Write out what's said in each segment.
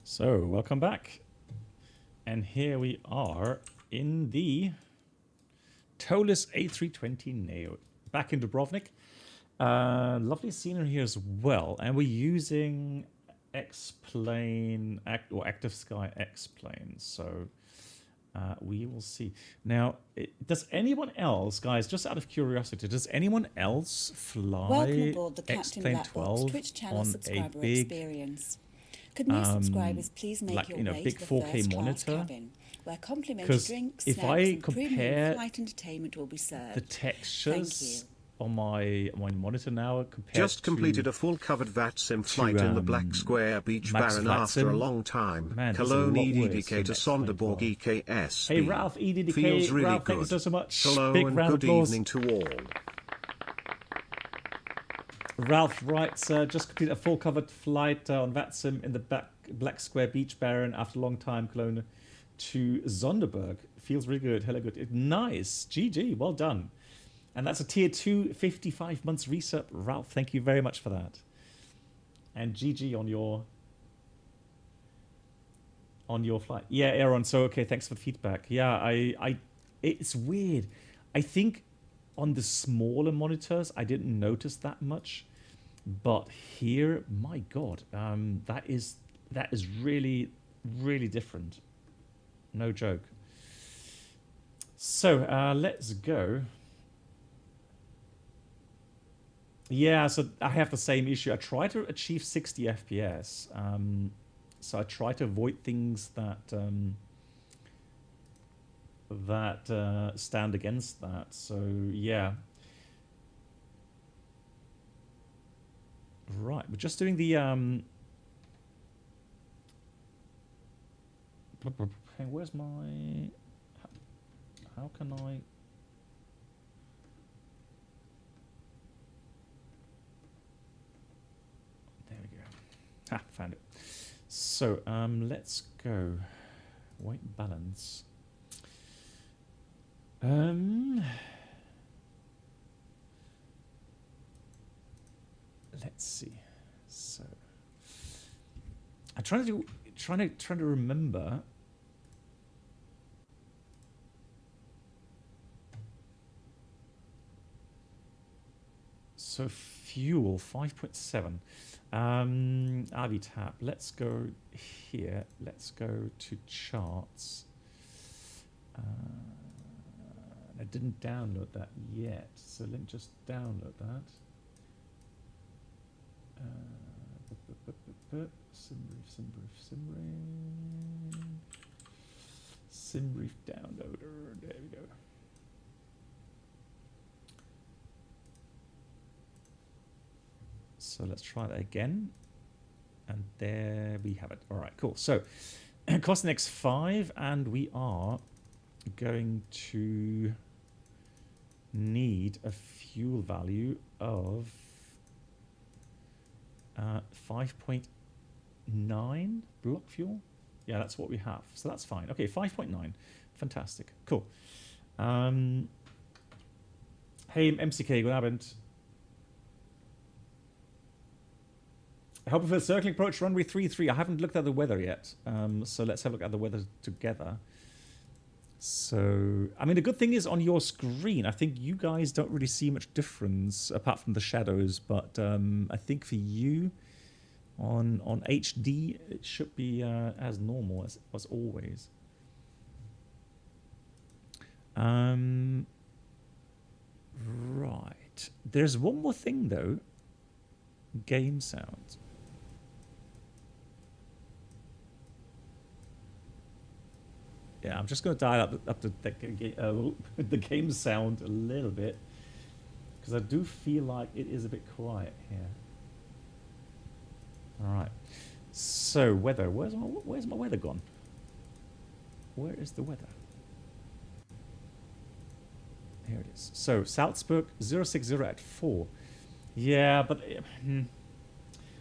So, welcome back. And here we are in the Toliss A320 Neo, back in Dubrovnik. Lovely scenery here as well. And we're using X-Plane, or Active Sky X-Plane. So, we will see. Now, does anyone else, guys, just out of curiosity, does anyone else fly XP12 on a big... experience. Could new subscribers please make your way big to the 4K first monitor? class cabin, where complimentary drinks, if snacks, I and compare premium flight entertainment will be served. the textures on my monitor now compared Just completed a full covered VATSIM flight in the Black Square Beach Baron after a long time. Man, Cologne EDDK to Sonderburg EKS. Hey Ralph, EDDK, Feels really Ralph, good. thank you so much. Hello Big and round good applause. evening to all. Ralph writes, just completed a full covered flight on VATSIM in the Black Square Beach Baron after a long time, Cologne to Sonderburg. Feels really good. Hello, good. Nice. GG. Well done. And that's a tier 2, 55 months resub. Ralph, thank you very much for that. And GG on your flight. Yeah, Aaron. So, okay, thanks for the feedback. Yeah, it's weird. I think on the smaller monitors, I didn't notice that much. But here, my God, that is really, really different. No joke. So, let's go. Yeah, so I have the same issue. I try to achieve 60 FPS. So I try to avoid things that stand against that. So yeah. Right, we're just doing the hey, where's my... How can I... There we go. Ha, found it. So, let's go. White balance. Let's see. So, I'm trying to remember. So fuel 5.7. Avitab. Let's go here. Let's go to charts. I didn't download that yet, so let me just download that. Simbrief downloader. There we go. So let's try that again. And there we have it. All right, cool. So cost X5, and we are going to need a fuel value of 5.9 block fuel. Yeah, that's what we have. So that's fine. Okay, 5.9. Fantastic. Cool. Hey, MCK, good Abend. I hope for the circling approach runway 33. I haven't looked at the weather yet. So let's have a look at the weather together. So, I mean, the good thing is on your screen, I think you guys don't really see much difference apart from the shadows. But I think for you on HD, it should be as normal as always. Right. There's one more thing, though. Game sounds. Yeah, I'm just going to dial up the game sound a little bit, because I do feel like it is a bit quiet here. All right. So weather. Where's my weather gone? Where is the weather? Here it is. So Salzburg 060 at 4. Yeah, but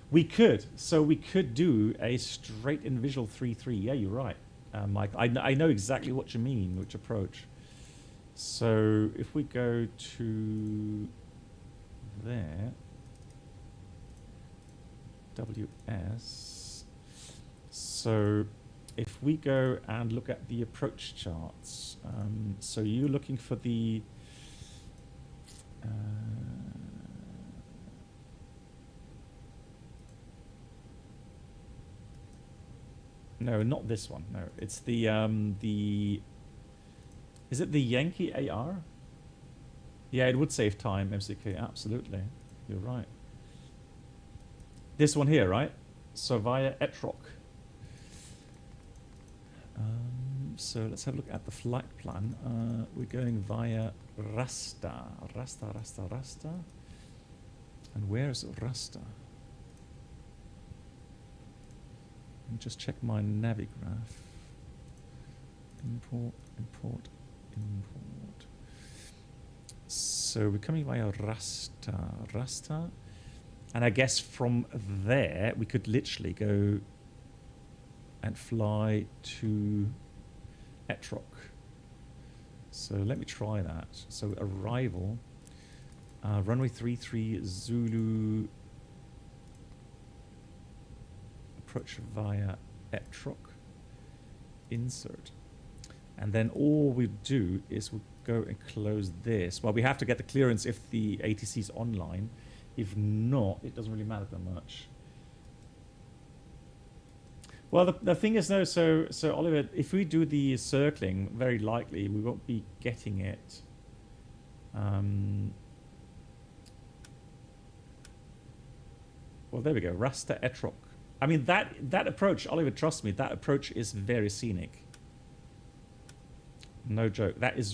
we could. So we could do a straight in visual 3-3. Yeah, you're right. Mike, I know exactly what you mean, which approach. So if we go to there, WS, So if we go and look at the approach charts, so you're looking for the no, not this one. No, it's the is it the Yankee AR? Yeah, it would save time, MCK. Absolutely, you're right. This one here, right? So via Etrog. So let's have a look at the flight plan. We're going via Rasta. And where's Rasta? Let me just check my navigraph. Import. So we're coming via Rasta. And I guess from there, we could literally go and fly to Etrog. So let me try that. So arrival, runway 33 Zulu, approach via Etrog, insert. And then all we do is we'll go and close this. Well, we have to get the clearance if the ATC is online. If not, it doesn't really matter that much. Well, the thing is, no, so Oliver, if we do the circling, very likely we won't be getting it. Well, there we go, Rasta Etrog. I mean, that approach, Oliver, trust me, that approach is very scenic. No joke, that is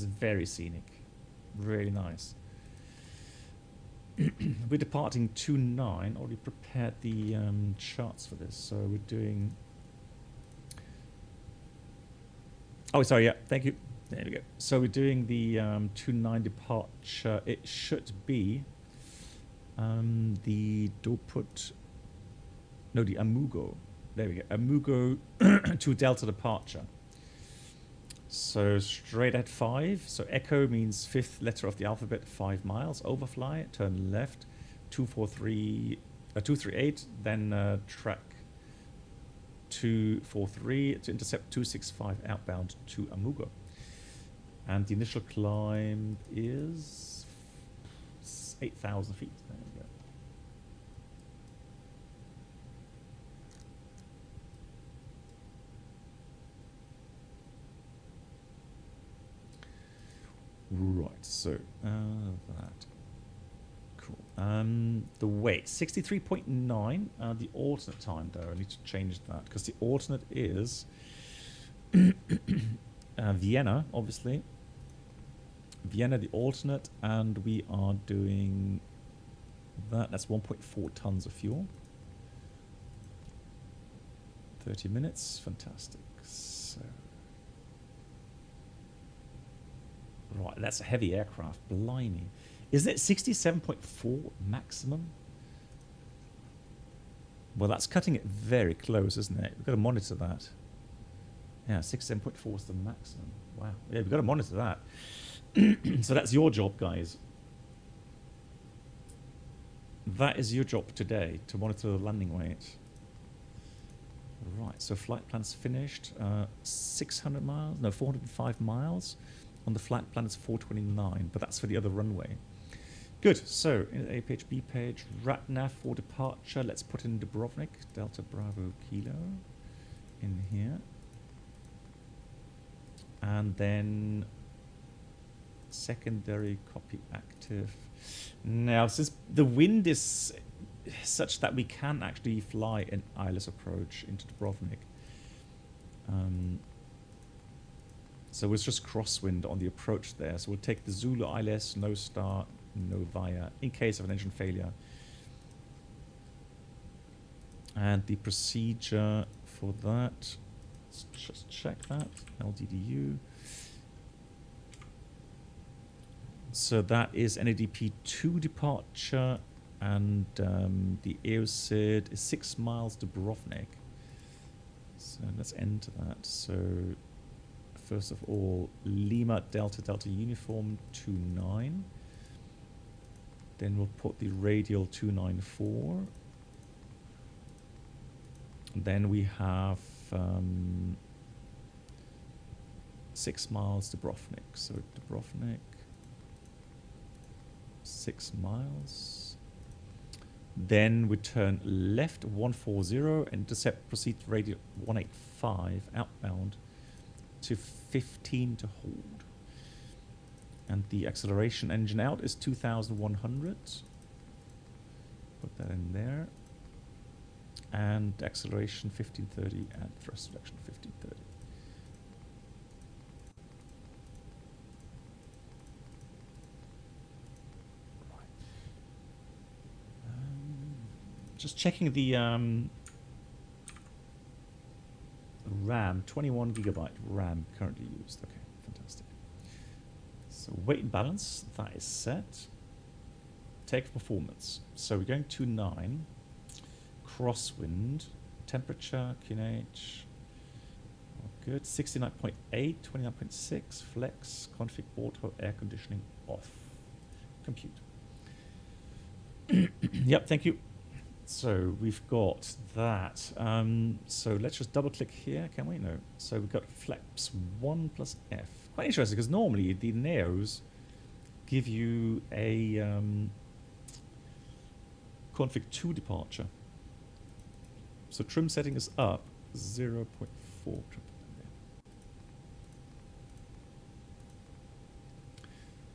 very scenic. Really nice. We're departing 29. Already prepared the charts for this, so we're doing. Oh, sorry. Yeah, thank you. There we go. So we're doing the 29 departure. It should be the Doput. No, the Amugo. There we go. Amugo to Delta departure. So straight at 5. So echo means 5th letter of the alphabet, 5 miles. Overfly, turn left, 238. Then track 243 to intercept 265 outbound to Amugo. And the initial climb is 8,000 feet. There we go. Right, so that. Cool. The weight, 63.9. The alternate time, though, I need to change that because the alternate is Vienna, obviously. Vienna, the alternate, and we are doing that. That's 1.4 tons of fuel. 30 minutes, fantastic. So. Right, that's a heavy aircraft. Blimey. Isn't it 67.4 maximum? Well, that's cutting it very close, isn't it? We've got to monitor that. Yeah, 67.4 is the maximum. Wow. Yeah, we've got to monitor that. So that's your job, guys. That is your job today, to monitor the landing weight. Right, so flight plan's finished. 600 miles? No, 405 miles. On the flight plan, it's 429, but that's for the other runway. Good. So, in the APHB page, RATNAV for departure. Let's put in Dubrovnik, Delta Bravo Kilo, in here. And then secondary copy active. Now, since the wind is such that we can actually fly an eyeless approach into Dubrovnik. So it's just crosswind on the approach there. So we'll take the Zulu ILS, no start, no via, in case of an engine failure. And the procedure for that, let's just check that, LDDU. So that is NADP 2 departure, and the EOCID is 6 miles to Dubrovnik. So let's enter that. So first of all, Lima Delta Delta Uniform 29. Then we'll put the radial 294. Then we have 6 miles Dubrovnik. So Dubrovnik, 6 miles. Then we turn left 140 and intercept proceed to radio 185 outbound to 15 to hold. And the acceleration engine out is 2,100. Put that in there. And acceleration 1530 and thrust reduction 1530. Just checking the RAM, 21 gigabyte RAM currently used. Okay, fantastic. So weight and balance, that is set. Take performance. So we're going to 9. Crosswind, temperature, QNH. Good. 69.8, 29.6, flex, config auto, air conditioning off. Compute. Yep, thank you. So we've got that. So let's just double click here, can we? No. So we've got flaps 1 plus F. Quite interesting because normally the Neos give you a config 2 departure. So trim setting is up 0.4.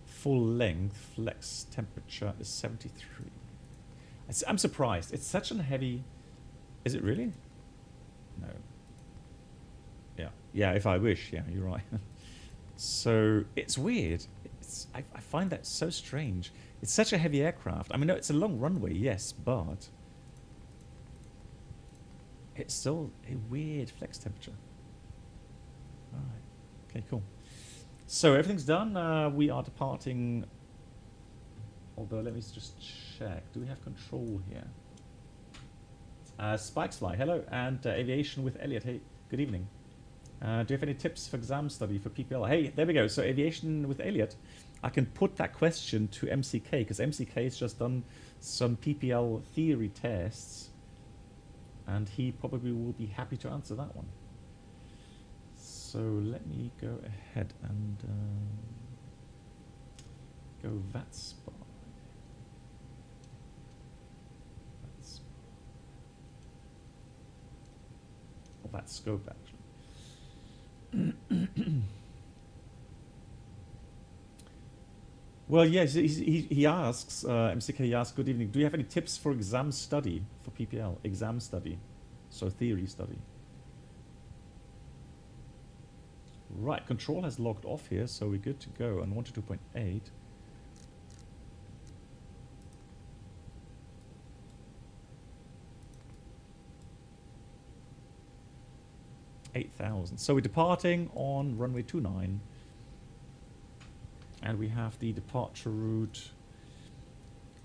Full length flex temperature is 73. I'm surprised. It's such a heavy... Is it really? No. Yeah. Yeah, if I wish. Yeah, you're right. So it's weird. I find that so strange. It's such a heavy aircraft. I mean, no, it's a long runway, yes, but it's still a weird flex temperature. All right. Okay, cool. So everything's done. We are departing. Although, let me just check. Do we have control here? Spikes Fly, hello. And Aviation with Elliot. Hey, good evening. Do you have any tips for exam study for PPL? Hey, there we go. So Aviation with Elliot. I can put that question to MCK because MCK has just done some PPL theory tests. And he probably will be happy to answer that one. So let me go ahead and go VATSIM. Or that scope actually. Well, yes, he asks, MCK asks, good evening, do you have any tips for exam study for PPL? Exam study, so theory study. Right, control has logged off here, so we're good to go on 122.8. 8,000. So we're departing on runway 29. And we have the departure route.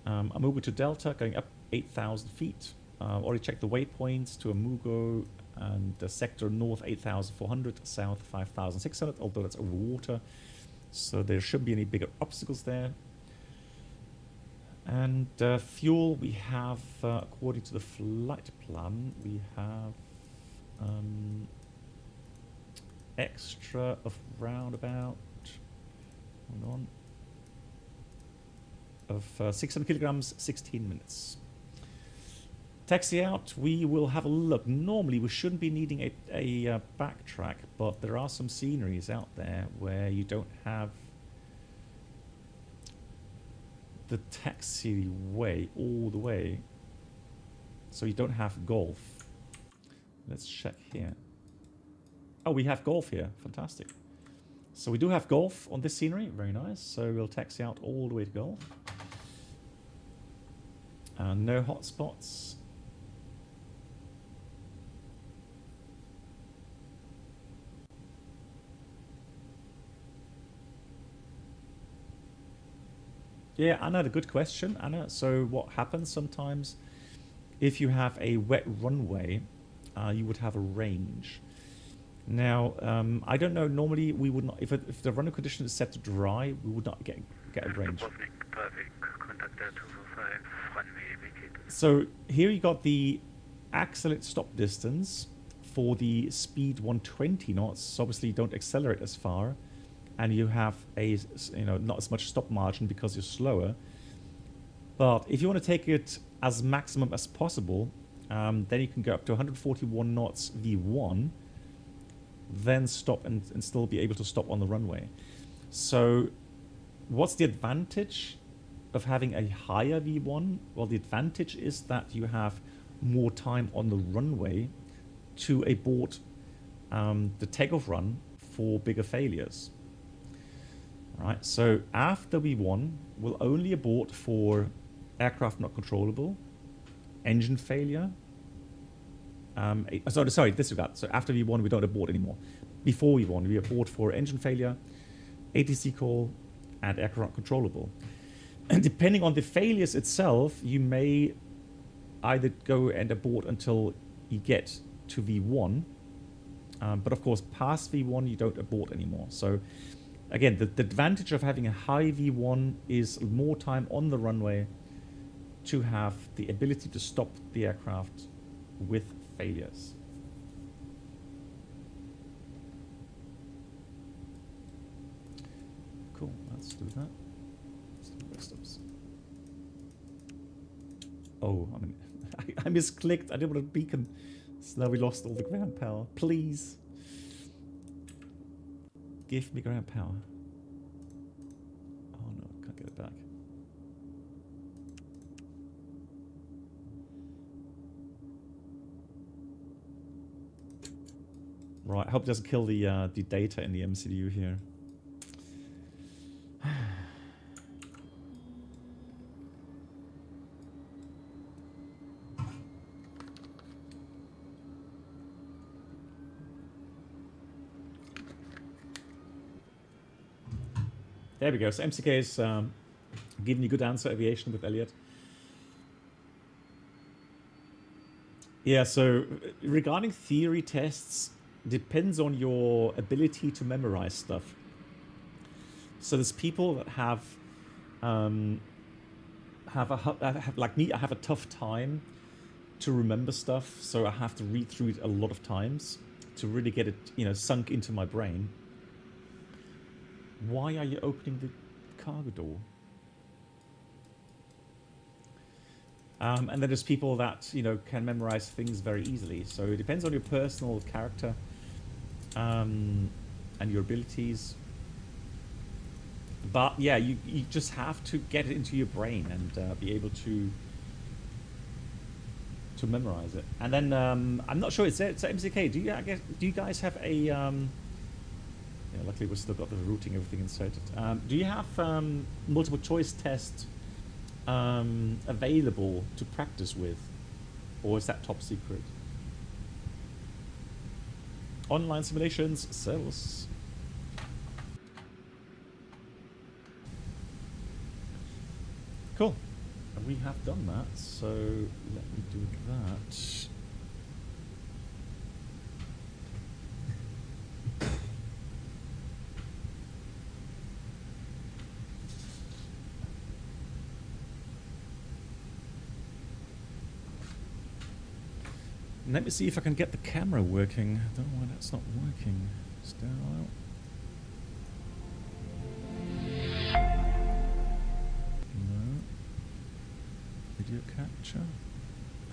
Amugo to Delta, going up 8,000 feet. Already checked the waypoints to Amugo and the sector north 8,400, south 5,600, although that's over water. So there shouldn't be any bigger obstacles there. And fuel, we have, according to the flight plan, we have extra of roundabout, hold on, of 600 kilograms, 16 minutes. Taxi out, we will have a look. Normally we shouldn't be needing a backtrack, but there are some sceneries out there where you don't have the taxiway all the way, so you don't have golf. Let's check here. Oh, we have golf here. Fantastic. So we do have golf on this scenery. Very nice. So we'll taxi out all the way to golf. No hotspots. Yeah, Anna, a good question, Anna. So what happens sometimes, if you have a wet runway, you would have a range. Now, I don't know, normally we would not, if the running condition is set to dry, we would not get a range. So here you got the excellent stop distance for the speed 120 knots. So obviously you don't accelerate as far, and you have a, you know, not as much stop margin because you're slower. But if you want to take it as maximum as possible, then you can go up to 141 knots V1, then stop and still be able to stop on the runway. So what's the advantage of having a higher V1? Well, the advantage is that you have more time on the runway to abort the takeoff run for bigger failures. All right, so after V1, we'll only abort for aircraft not controllable, engine failure. Sorry, disregard. So after V1, we don't abort anymore. Before V1, we abort for engine failure, ATC call, and aircraft controllable. And depending on the failures itself, you may either go and abort until you get to V1. But of course, past V1, you don't abort anymore. So again, the advantage of having a high V1 is more time on the runway to have the ability to stop the aircraft with failures. Cool, let's do that. Let's do the rest of this. Oh, I mean, I misclicked. I didn't want a beacon. So now we lost all the ground power. Please. Give me ground power. Oh no, I can't get it back. Right, I hope it doesn't kill the data in the MCU here. There we go. So MCK is giving you good answer, aviation with Elliot. Yeah, so regarding theory tests, depends on your ability to memorize stuff. So there's people that have like me, I have a tough time to remember stuff, so I have to read through it a lot of times to really get it, you know, sunk into my brain. Why are you opening the cargo door? And then there's people that, you know, can memorize things very easily. So it depends on your personal character and your abilities. But yeah, you just have to get it into your brain and be able to memorize it. And then I'm not sure. It's MCK. Do you guys have a? Yeah, luckily we've still got the routing, everything inserted. Do you have multiple choice tests available to practice with, or is that top secret? Online simulations sells. Cool. And we have done that, so let me do that. Let me see if I can get the camera working. I don't know why that's not working. Sterile. No. Video capture.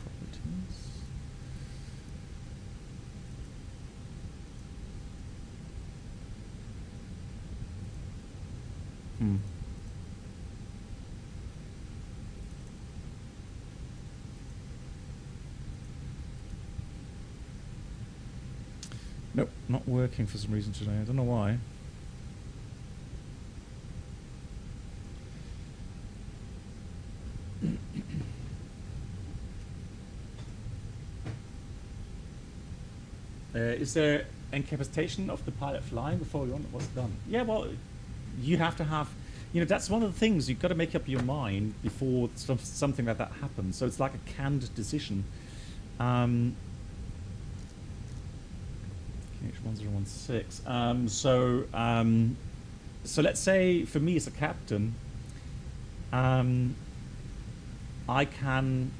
Properties. Nope, not working for some reason today. I don't know why. Is there incapacitation of the pilot flying before we want what's done? Yeah, well, you have to have, you know, that's one of the things you've got to make up your mind before something like that happens. So it's like a canned decision. H1016. So let's say for me as a captain, I can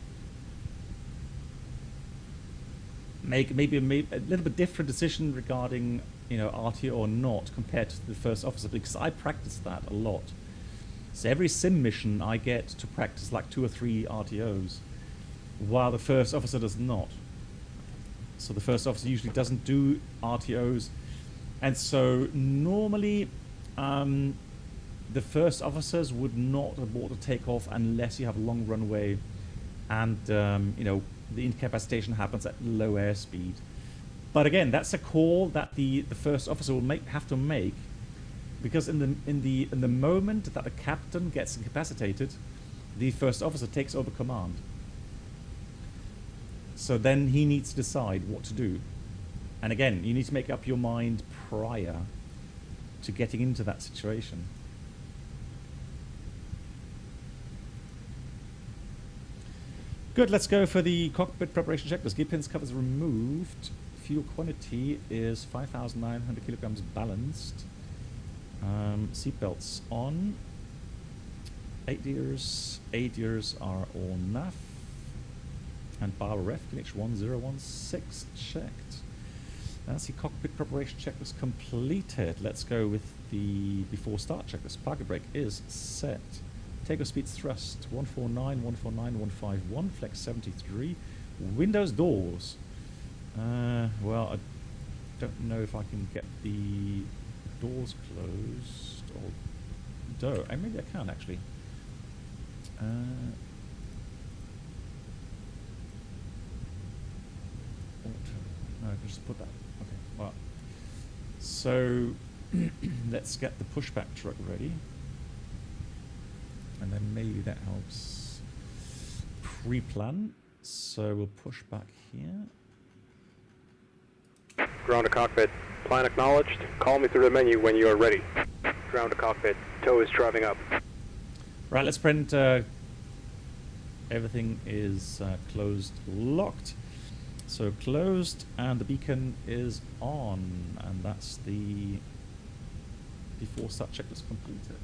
make maybe a little bit different decision regarding, you know, RTO or not compared to the first officer, because I practice that a lot. So every sim mission I get to practice like 2 or 3 RTOs, while the first officer does not. So the first officer usually doesn't do RTOs, and so normally the first officers would not abort a takeoff unless you have a long runway and you know, the incapacitation happens at low airspeed. But again, that's a call that the first officer will have to make, because in the moment that the captain gets incapacitated, the first officer takes over command. So then he needs to decide what to do. And again, you need to make up your mind prior to getting into that situation. Good, let's go for the cockpit preparation checklist. Gear pins, covers removed. Fuel quantity is 5,900 kilograms balanced. Seatbelts on. 8 gears are all NAF. And bar ref, QH1016 checked. That's the cockpit preparation checklist completed. Let's go with the before start checklist. Parking brake is set. Takeoff speeds thrust 149, 149, 151, flex 73. Windows doors. Well, I don't know if I can get the doors closed or don't. Maybe I can actually. No, I can just put that. Okay, well. So let's get the pushback truck ready. And then maybe that helps pre-plan. So we'll push back here. Ground to cockpit. Plan acknowledged. Call me through the menu when you are ready. Ground to cockpit. Tow is driving up. Right, let's print. Everything is closed, locked. So closed, and the beacon is on, and that's the before start checklist completed.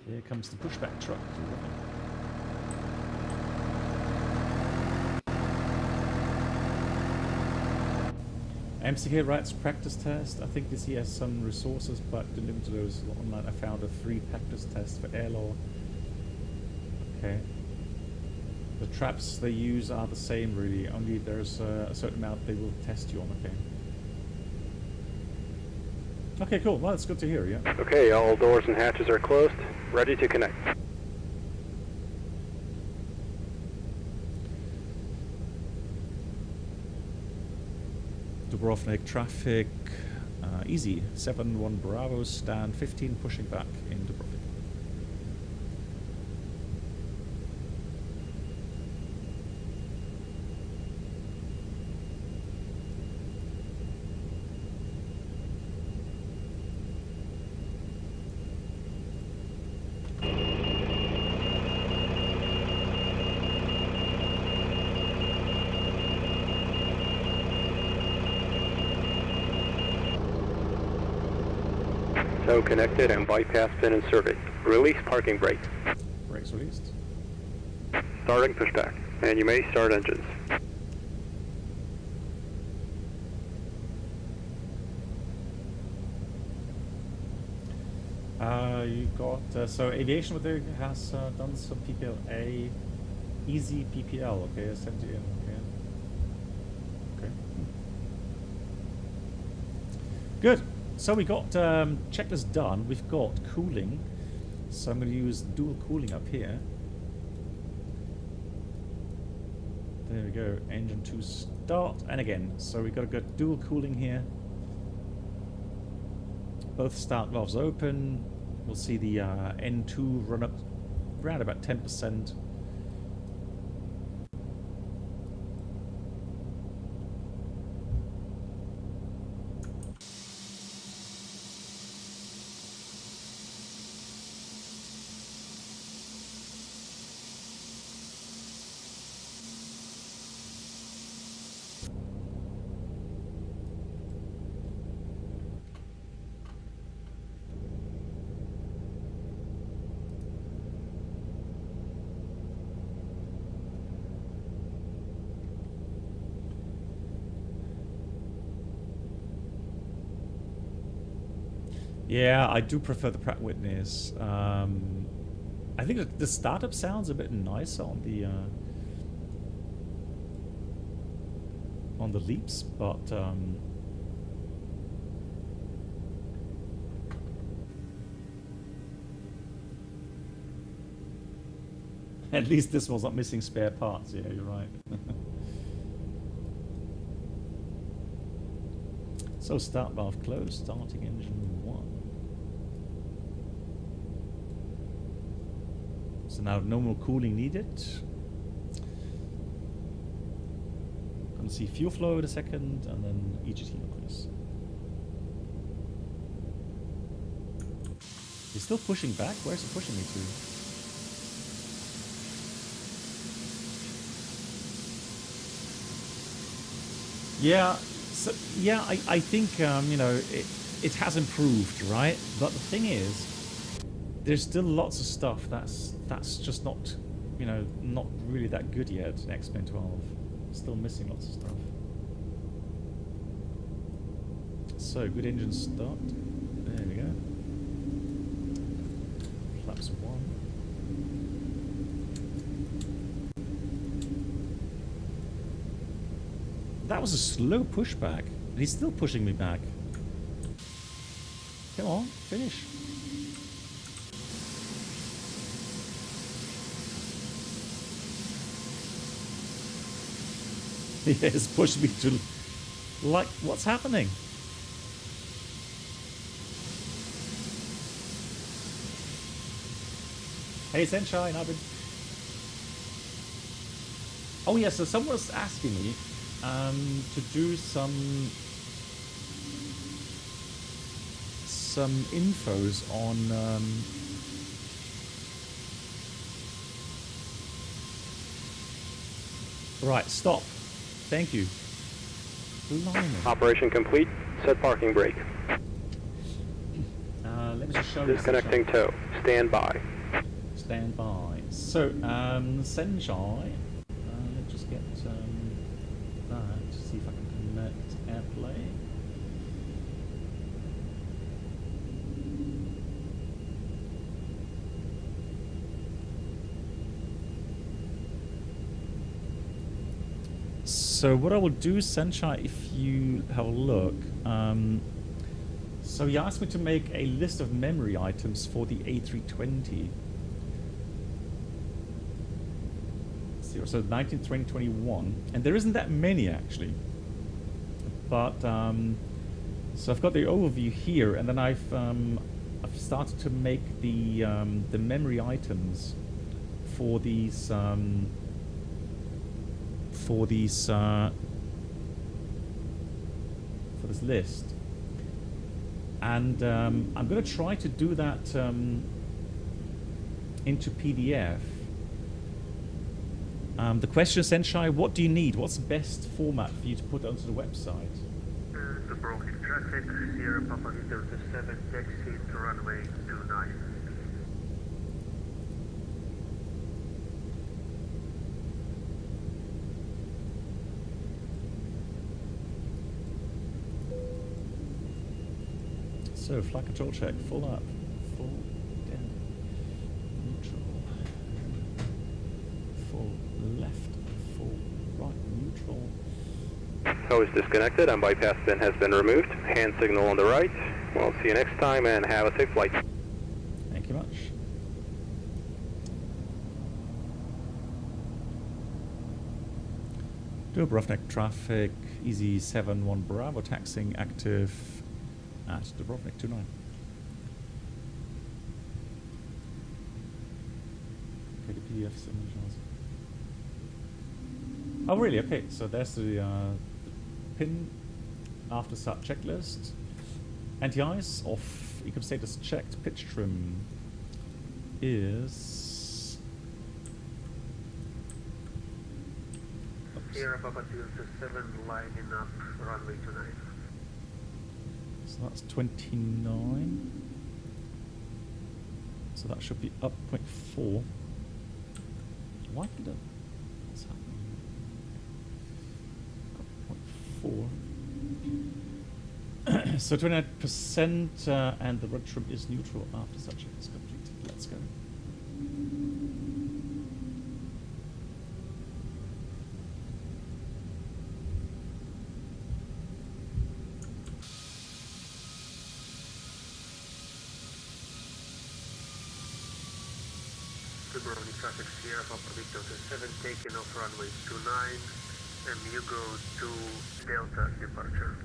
Here comes the pushback truck. MCK writes practice test. I think this he has some resources, but delivered to those online. I found a free practice test for air law. Okay. The traps they use are the same, really. Only there's a certain amount they will test you on. Okay. Okay, cool. Well, it's good to hear. Yeah. Okay, all doors and hatches are closed. Ready to connect. Dubrovnik traffic, easy. 7-1 Bravo, stand 15, pushing back in Dubrovnik. Tow connected and bypass pin inserted. Release parking brake. Brakes released. Starting pushback. And you may start engines. You got, so aviation with it has done some PPLA, easy PPL, okay, I sent you in, okay. Okay. Good. So we got checklist done. We've got cooling. So I'm going to use dual cooling up here. There we go. Engine 2 start. And again, so we've got to get dual cooling here. Both start valves open. We'll see the N2 run up around about 10%. Yeah, I do prefer the Pratt Whitneys. I think the startup sounds a bit nicer on the Leaps, but at least this was not missing spare parts. Yeah, you're right. So start valve closed, starting engine 1. So now no more cooling needed. Gonna see fuel flow in a second, and then EGT increase. He's still pushing back? Where's he pushing me to? Yeah, so yeah, I think you know, it has improved, right? But the thing is, there's still lots of stuff that's just not, you know, not really that good yet in XP12. Still missing lots of stuff. So good engine start. There we go. Flaps 1. That was a slow pushback. And he's still pushing me back. Come on, finish. He has pushed me to... Like, what's happening? Hey, Sunshine, I've been... Oh, yeah, so someone was asking me to do some infos on right, stop. Thank you. Blimey. Operation complete. Set parking brake. Let me just show you. Disconnecting tow. Stand by. Stand by. So, Senjai. Let's just get that. See if I can connect AirPlay. So what I will do, Senshai, if you have a look, so he asked me to make a list of memory items for the A320. So 19, 20, 21, and there isn't that many actually. But so I've got the overview here, and then I've started to make the memory items for these for this list, and I'm going to try to do that into PDF. The question, Senshai, what do you need? What's the best format for you to put onto the website? Dubrovnik traffic, Sierra Papa Delta 7, taxi to runway 29. So, flight control check, full up, full down, neutral, full left, full right, neutral. Tow is disconnected and bypass pin has been removed. Hand signal on the right. We'll see you next time and have a safe flight. Thank you much. Dubrovnik traffic, easy 71 Bravo, taxiing active at Dubrovnik 29. Okay, the PDF signatures. Oh really? Okay, so there's the pin after start checklist. Anti-ice off, ecom status checked, pitch trim is... Sierra Papa Delta 7 lining up runway 29. So that's 29. So that should be up 0.4. Why did it? What's happening? Up 0.4. So 29%, and the red trim is neutral after such check is completed. Let's go. Dubrovnik traffic Sierra Papa Victor 7 taking off runway 29 and you go to Delta departure.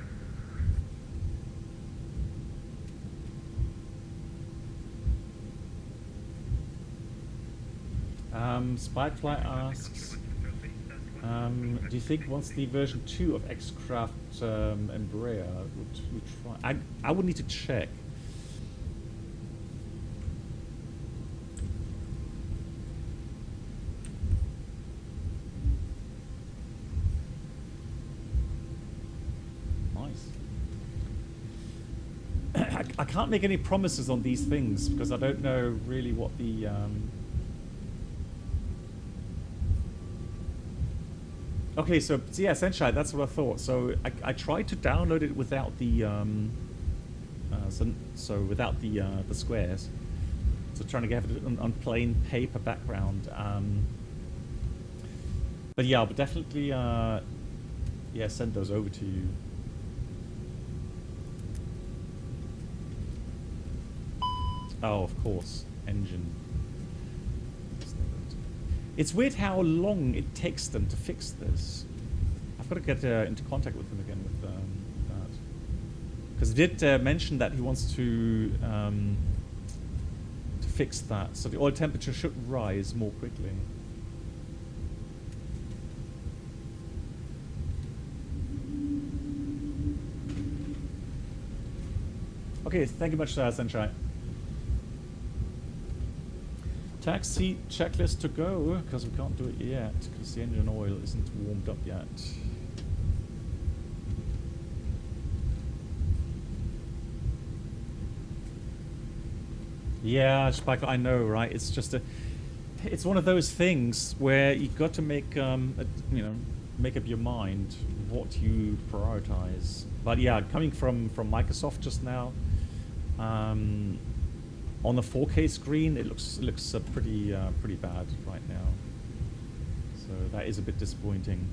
Spikefly asks, do you think once the version 2 of Xcraft Embraer would try? I would need to check. Nice. I can't make any promises on these things because I don't know really what the okay, so yeah, essentially that's what I thought. So I tried to download it without the so without the squares. So trying to get it on plain paper background. But yeah, but definitely yeah, send those over to you. Oh, of course, engine. It's weird how long it takes them to fix this. I've got to get into contact with them again with that. Because he did mention that he wants to fix that, so the oil temperature should rise more quickly. Okay, thank you much, Sunshine. Taxi checklist to go, because we can't do it yet, because the engine oil isn't warmed up yet. Yeah, Spike, I know, right? It's just it's one of those things where you got to make, make up your mind what you prioritize. But yeah, coming from Microsoft just now, on the 4K screen, it looks pretty bad right now. So that is a bit disappointing.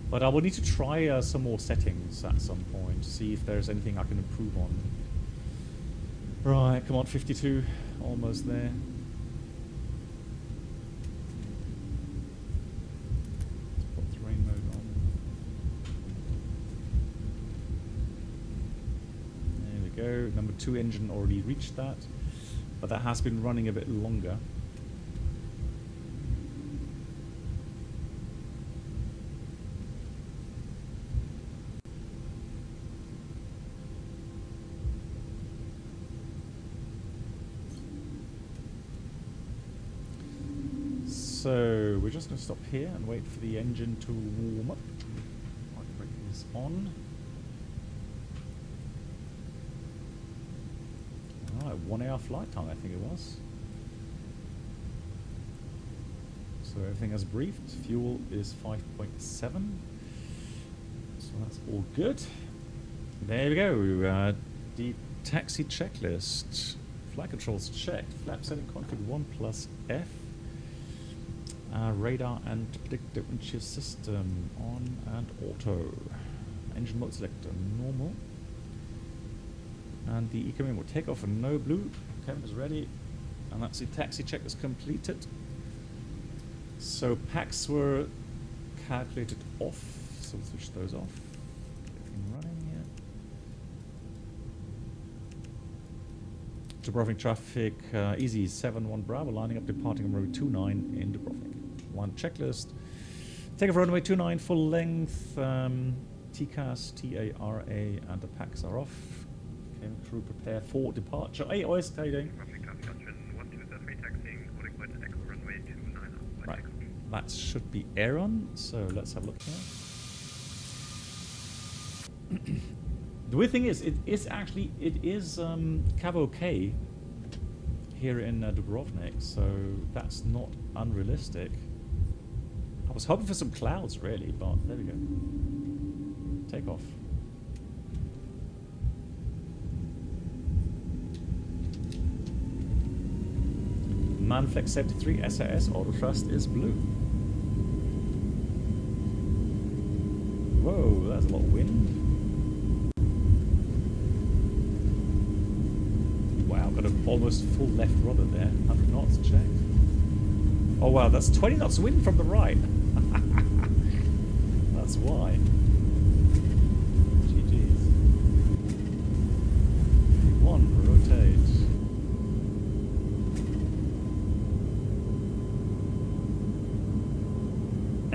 But I will need to try some more settings at some point to see if there's anything I can improve on. Right, come on, 52, almost there. Number 2 engine already reached that, but that has been running a bit longer. So we're just going to stop here and wait for the engine to warm up. Heart brake is on. Alright, 1 hour flight time I think it was. So everything as briefed. Fuel is 5.7. So that's all good. There we go. The taxi checklist. Flight controls checked. Flap setting config 1 plus F. Radar and predictive wind shear system on and auto. Engine mode selector normal. And the eco will take off and no blue. Cabin is ready. And that's the taxi check is completed. So packs were calculated off. So we'll switch those off. Everything running here. Dubrovnik traffic, easy 7-1 Bravo, lining up departing on runway 29 in Dubrovnik. 1 checklist. Take off runway 29 full length. TCAS, TARA, and the packs are off. Crew prepare for departure. Hey, Oyster, how you doing? Right, that should be Aaron, so let's have a look here. The weird thing is, it is Cabo K here in Dubrovnik, so that's not unrealistic. I was hoping for some clouds, really, but there we go. Takeoff. Manflex 73 SAS auto thrust is blue. Whoa, that's a lot of wind. Wow, got an almost full left rudder there. 100 knots, checked. Oh wow, that's 20 knots wind from the right. That's why. GG's. 1, rotate.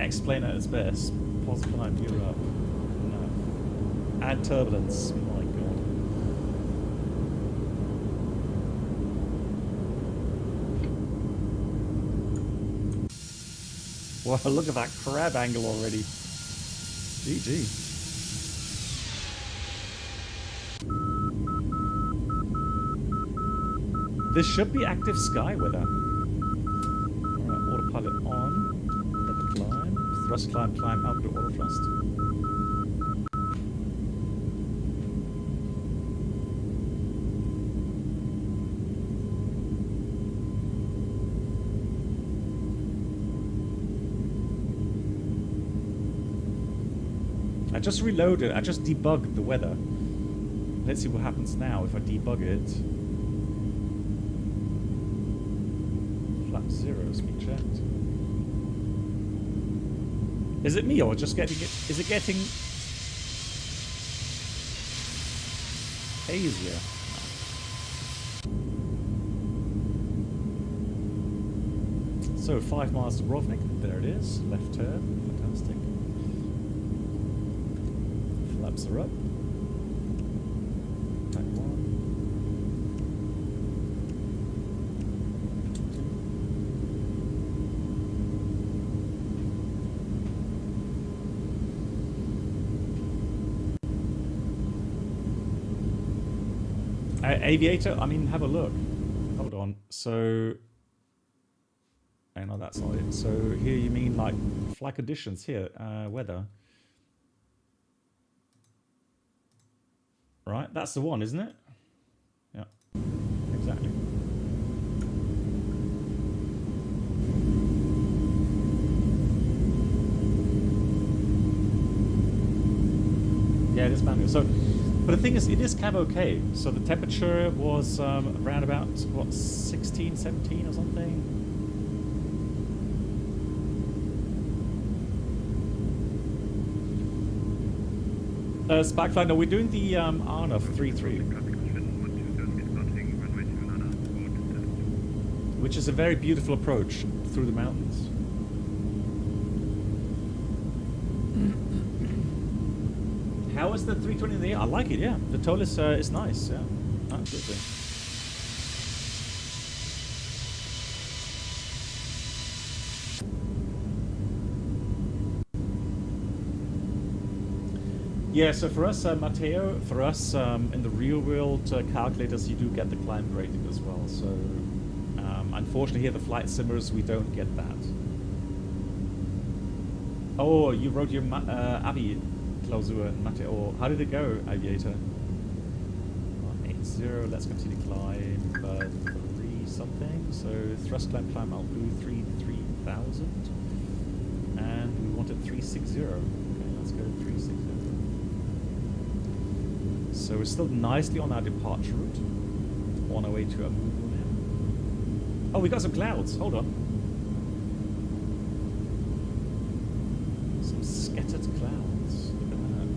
Explain at its best. Pause climb, you're up. No. Add turbulence. My god. Wow, look at that crab angle already. GG. This should be active sky weather. Alright, autopilot on. Level climb. Thrust climb, climb up to auto thrust. I just reloaded, I just debugged the weather. Let's see what happens now if I debug it. Flap 0, speed checked. Is it me or just getting it? Is it getting hazier? So 5 miles to Dubrovnik, there it is. Left turn, fantastic. Flaps are up. Tack 1. Aviator, I mean, have a look. Hold on. So, oh no, that's not it. So here you mean like flight conditions here, weather. Right, that's the one, isn't it? Yeah, exactly. Yeah, it is manual. So, but the thing is, it is cab okay. So the temperature was around about, what, 16, 17 or something? Spikefly, no, we're doing the Arna 3-3. Which is a very beautiful approach through the mountains. How is the 320 in the air? I like it, yeah. The Toliss is nice, yeah. Absolutely. Yeah, so for us, Matteo, for us in the real world calculators, you do get the climb rating as well. So unfortunately here, the flight simulators, we don't get that. Oh, you wrote your Avi Klausur, Matteo. How did it go, Aviator? 80, let's continue climb 3 something. So thrust climb altitude 3,000. And we wanted 360. Okay, let's go 360. So we're still nicely on our departure route. On our way to a move now. Oh, we got some clouds. Hold on. Some scattered clouds. Look at that.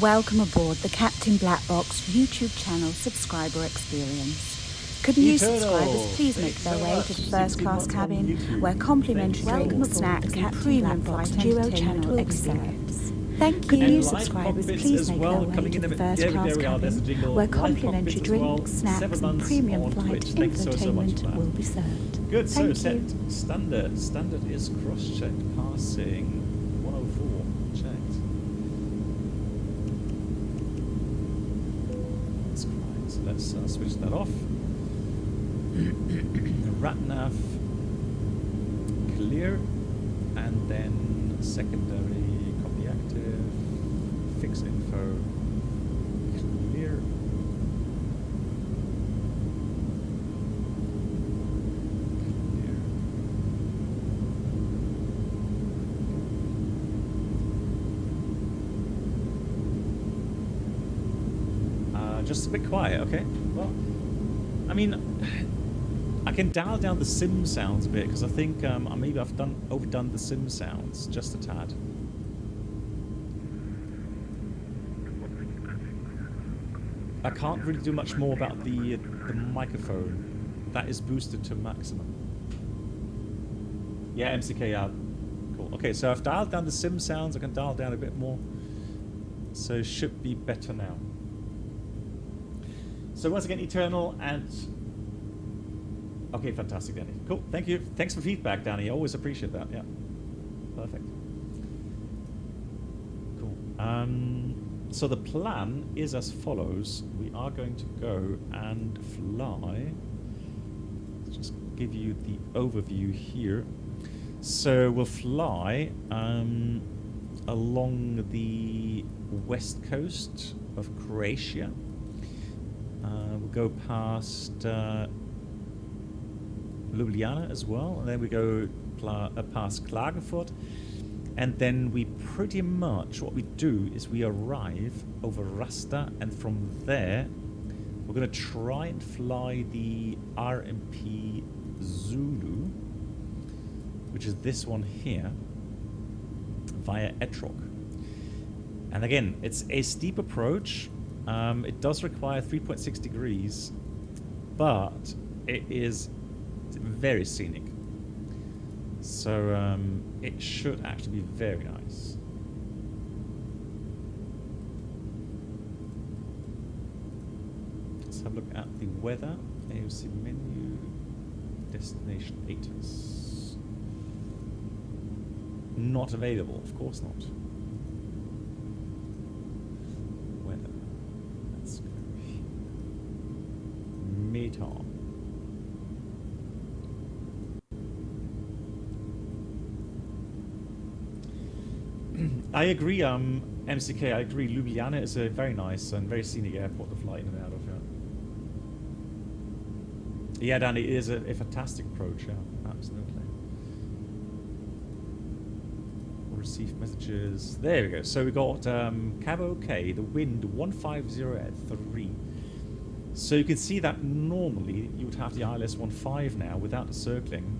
Welcome aboard the Captain Blackbox YouTube channel subscriber experience. Could new subscribers please make their way to the first class cabin where complimentary drinks, snacks and premium flight duo channel experience. Thank you. New subscribers please make their way to the first class cabin where complimentary drinks, snacks and premium flight infotainment will be served. Good, so set standard. Standard is cross-checked, passing 104, checked. So let's switch that off. RatNav clear, and then secondary copy active, fix info clear. Just a bit quiet, okay. Well, I mean, I can dial down the sim sounds a bit because I think maybe I've overdone the sim sounds just a tad. I can't really do much more about the microphone. That is boosted to maximum. Yeah, MCK, yeah. Cool. Okay, so I've dialed down the sim sounds. I can dial down a bit more. So it should be better now. So once again, Eternal and... Okay, fantastic, Danny. Cool, thank you. Thanks for feedback, Danny. I always appreciate that, yeah. Perfect. Cool. So the plan is as follows. We are going to go and fly. Let's just give you the overview here. So we'll fly along the west coast of Croatia. We'll go past Ljubljana as well, and then we go past Klagenfurt, and then we pretty much, what we do is we arrive over Rasta, and from there we're going to try and fly the RMP Zulu, which is this one here, via Etrog. And again, it's a steep approach. It does require 3.6 degrees, but it is very scenic. So it should actually be very nice. Let's have a look at the weather. AOC menu, destination 8. Not available, of course not. Weather. Let's go here. Meter. I agree, MCK, I agree. Ljubljana is a very nice and very scenic airport to fly in and out of, yeah. Yeah, Danny, it is a fantastic approach, yeah, absolutely. Receive messages. There we go. So we got Cabo OK, the wind 150 at 3. So you can see that normally you would have the ILS 15 now without the circling.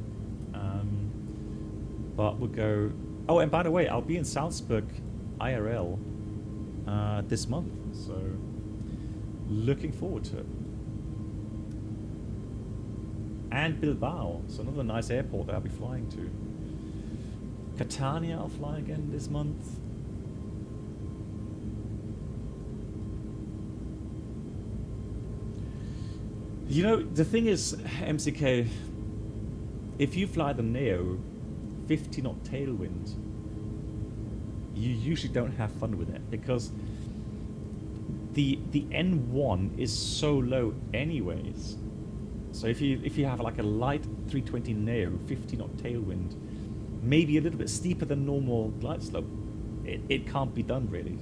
But we'll go... Oh, and by the way, I'll be in Salzburg IRL this month, so looking forward to it. And Bilbao, so another nice airport that I'll be flying to. Catania, I'll fly again this month. You know, the thing is, MCK, if you fly the Neo, 50 knot tailwind, you usually don't have fun with it because the N1 is so low anyways. So if you have like a light 320 Neo, 50 knot tailwind, maybe a little bit steeper than normal glide slope, it can't be done really.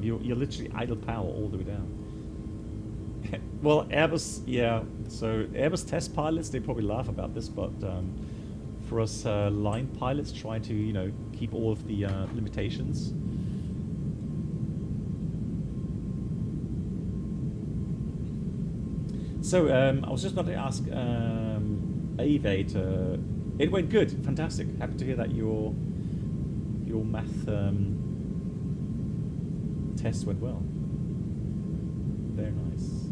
You're literally idle power all the way down. Well, Airbus, yeah. So Airbus test pilots, they probably laugh about this, but for us line pilots trying to, keep all of the limitations. So I was just about to ask Aviator. It went good, fantastic. Happy to hear that your math test went well. Very nice.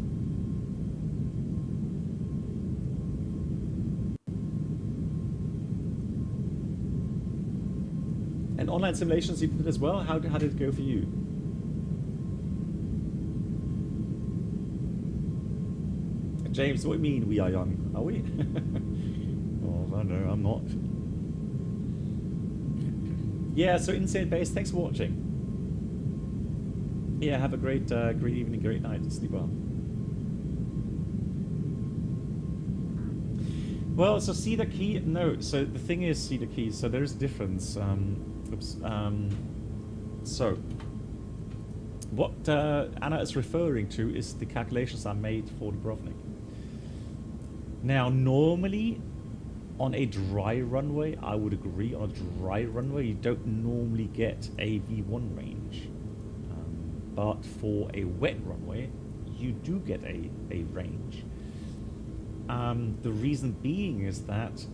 And online simulations you did as well? How did it go for you? James, what do you mean we are young? Are we? Oh, I know, I'm not. Yeah, so Insane Base, thanks for watching. Yeah, have a great evening, great night. Sleep well. Well, so Cedar Key, no. So the thing is, Cedar Key. So there's a difference. So what Anna is referring to is the calculations I made for Dubrovnik. Now, normally on a dry runway, I would agree. On a dry runway, you don't normally get a V1 range, but for a wet runway, you do get a range. The reason being is that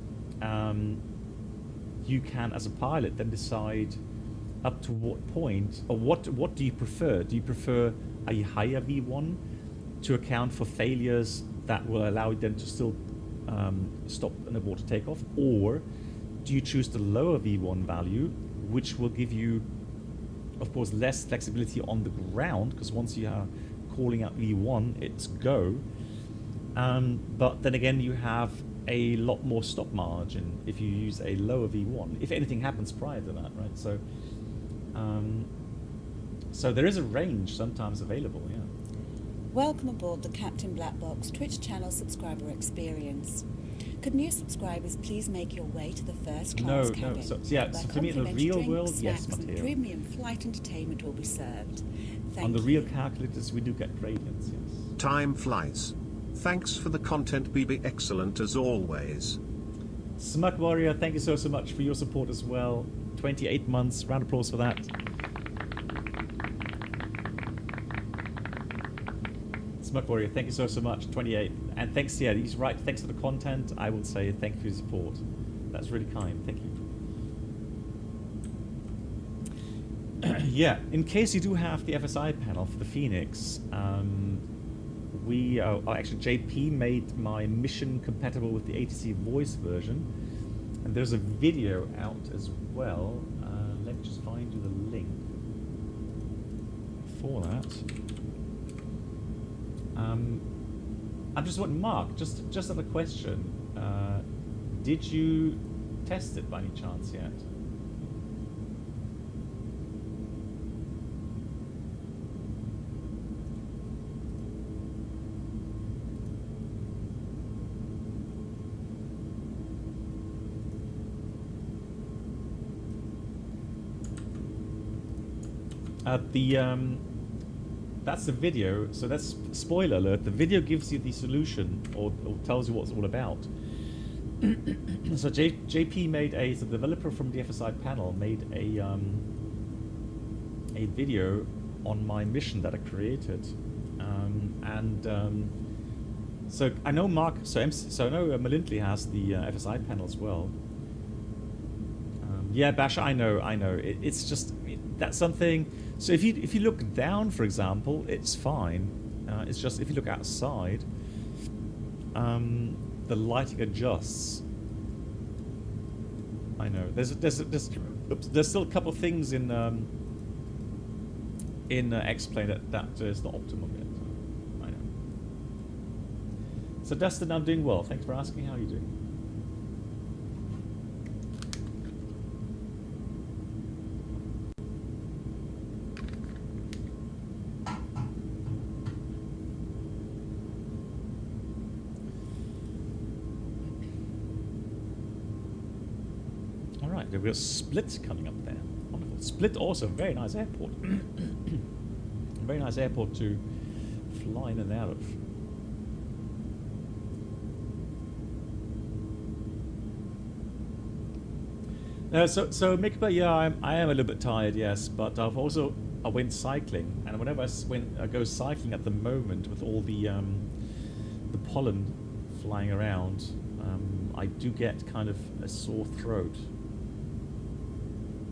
you can, as a pilot, then decide up to what point, or what do you prefer? Do you prefer a higher V1 to account for failures that will allow you then to still stop and abort a takeoff, or do you choose the lower V1 value, which will give you, of course, less flexibility on the ground, because once you are calling out V1, it's go. But then again, you have a lot more stop margin if you use a lower V1, if anything happens prior to that, right? So, so there is a range sometimes available, yeah. Welcome aboard the Captain Black Box Twitch channel subscriber experience. Could new subscribers please make your way to the first class cabin? No. So, yeah, so for me in the real world, yes, Matteo. Premium flight entertainment will be served. On the real calculators, we do get gradients, yes. Time flies. Thanks for the content, BB. Excellent as always. Smug Warrior, thank you so much for your support as well. 28 months, round of applause for that. Smug Warrior, thank you so much, 28. And thanks, yeah, he's right, thanks for the content. I will say thank you for your support. That's really kind, thank you. Yeah, in case you do have the FSI panel for the Phoenix, actually JP made my mission compatible with the ATC voice version, and there's a video out as well. Let me just find you the link for that. I'm just wondering, Mark, just as a question, did you test it by any chance yet? That's the video, so that's spoiler alert. The video gives you the solution or tells you what it's all about. So JP made the developer from the FSI panel made a video on my mission that I created, so I know Mark, so I know Malindley has the FSI panel as well. Yeah, Bash, I know. It's just that's something. So if you look down, for example, it's fine. It's just if you look outside, the lighting adjusts. I know. There's still a couple of things in X-Plane that is not optimum yet. I know. So Dustin, I'm doing well. Thanks for asking. How are you doing? We've got Split coming up there. Wonderful. Split also, very nice airport. Very nice airport to fly in and out of. So Mikba, yeah, I am a little bit tired, yes, but I went cycling, and whenever I go cycling at the moment with all the pollen flying around, I do get kind of a sore throat.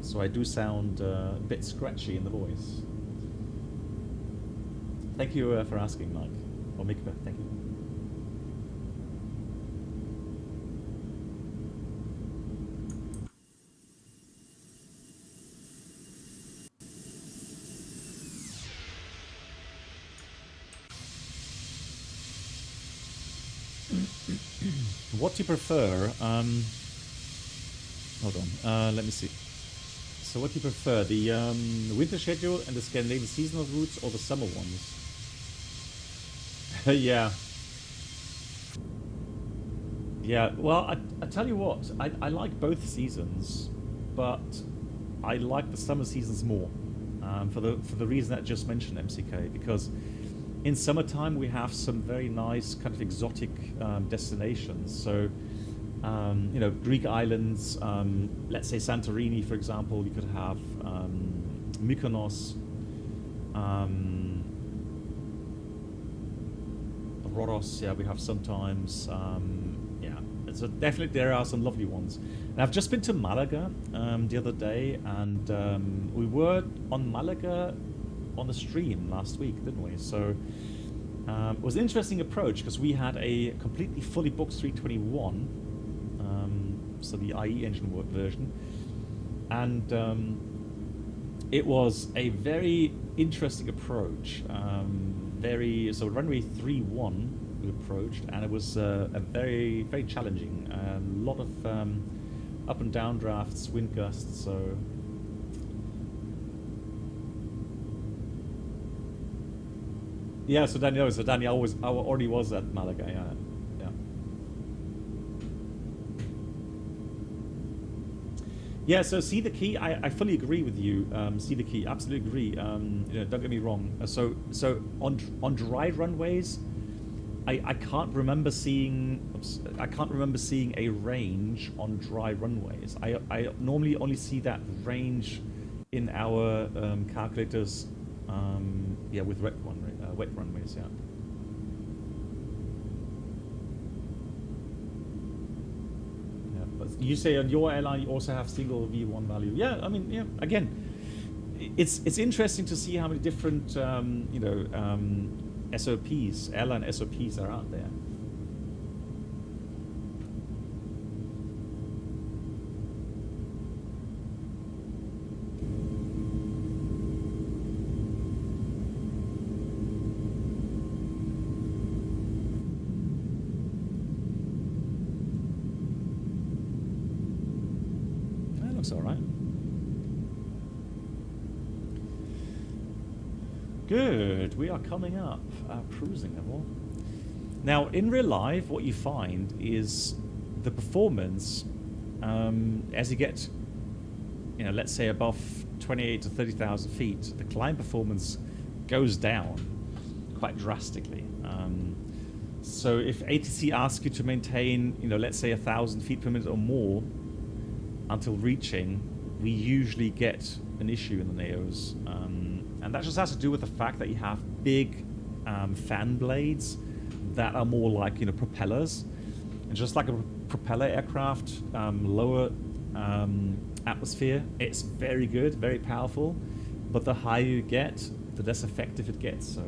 So I do sound a bit scratchy in the voice. Thank you for asking, Mike. Or Mikba, thank you. What do you prefer? Hold on, let me see. So what do you prefer, the winter schedule and the Scandinavian seasonal routes, or the summer ones? Yeah. Yeah, well, I tell you what, I like both seasons, but I like the summer seasons more, for the reason that I just mentioned, MCK, because in summertime we have some very nice kind of exotic destinations. So, you know, Greek islands, let's say Santorini, for example. You could have Mykonos, Rhodos. Yeah, we have sometimes. Yeah, so definitely there are some lovely ones. And I've just been to Malaga the other day, and we were on Malaga on the stream last week, didn't we? So it was an interesting approach because we had a completely fully booked 321, so the IE engine version, and it was a very interesting approach. So runway 31 we approached, and it was a very, very challenging. A lot of up and down drafts, wind gusts. So yeah, so Danny already was at Malaga. Yeah. Yeah, so see the key. I fully agree with you. See the key. Absolutely agree. You know, don't get me wrong. So on dry runways, I can't remember seeing. I can't remember seeing a range on dry runways. I normally only see that range in our calculators. Yeah, with wet runways. Yeah. You say on your airline you also have single V1 value. Yeah, I mean, yeah. Again, it's interesting to see how many different you know, SOPs, airline SOPs are out there. Looks all right. Good. We are coming up our cruising level. Now, in real life, what you find is the performance as you get, you know, let's say above 28 to 30,000 feet, the climb performance goes down quite drastically. So if ATC asks you to maintain, you know, let's say 1,000 feet per minute or more until reaching, we usually get an issue in the NEOs. And that just has to do with the fact that you have big fan blades that are more like, you know, propellers. And just like a propeller aircraft, lower atmosphere, it's very good, very powerful. But the higher you get, the less effective it gets. So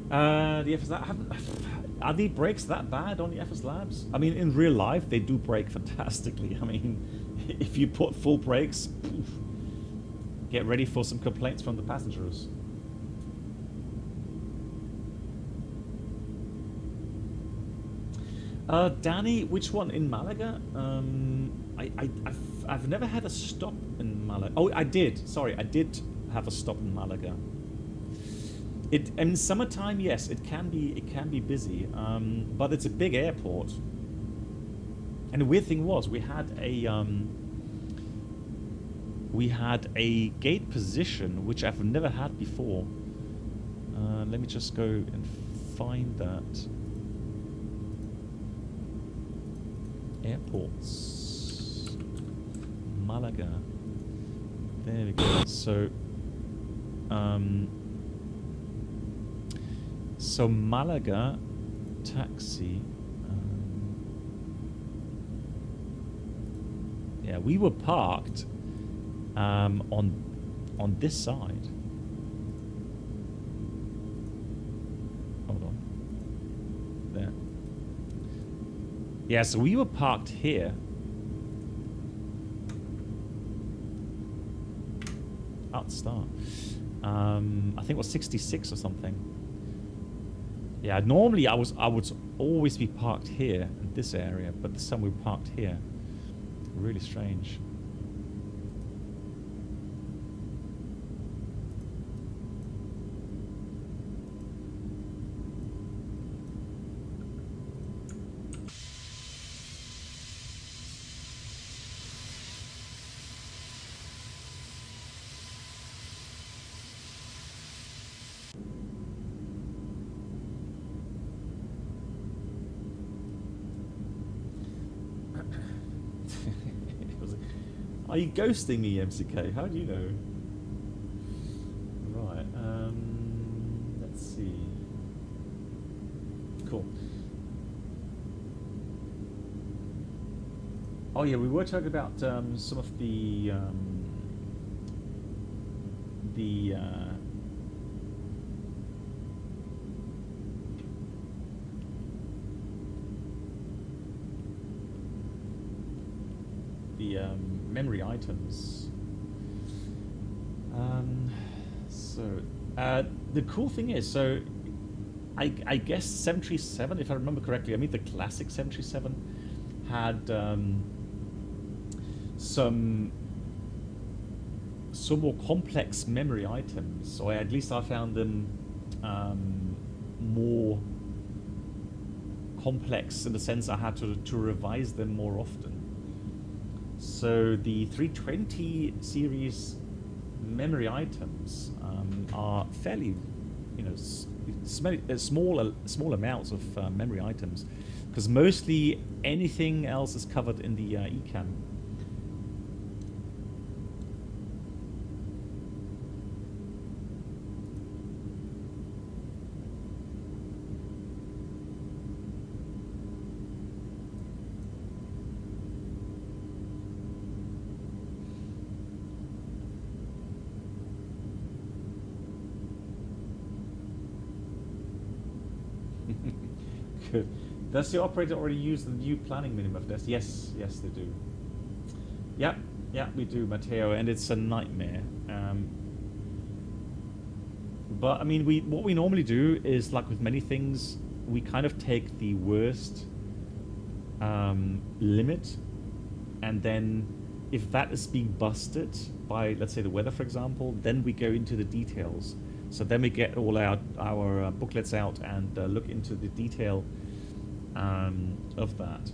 the FS are the brakes that bad on the FS Labs? I mean, in real life, they do brake fantastically. I mean, if you put full brakes, poof, get ready for some complaints from the passengers. Danny, which one in Malaga? I've never had a stop in Malaga. Oh, I did. Sorry, I did have a stop in Malaga. In summertime, yes, it can be busy, but it's a big airport. And the weird thing was, we had a gate position which I've never had before. Let me just go and find that. Airports, Malaga. There we go. So, Malaga taxi. Yeah, we were parked on this side. Hold on. There. Yeah, so we were parked here. Out start. I think it was 66 or something. Yeah, normally I would always be parked here in this area, but this time we were parked here. Really strange. Are you ghosting me, MCK? How do you know? Right, let's see. Cool. Oh yeah, we were talking about some of the memory items. The cool thing is, so I guess 737, if I remember correctly, I mean the classic 737 had some more complex memory items, or at least I found them more complex in the sense I had to revise them more often. So the 320 series memory items are fairly, you know, small amounts of memory items, because mostly anything else is covered in the ECAM. Good. Does the operator already use the new planning minimum for this? Yes, yes, they do. Yeah, we do, Matteo, and it's a nightmare. But I mean, what we normally do is, like with many things, we kind of take the worst limit, and then if that is being busted by, let's say, the weather, for example, then we go into the details. So then we get all our booklets out and look into the detail of that.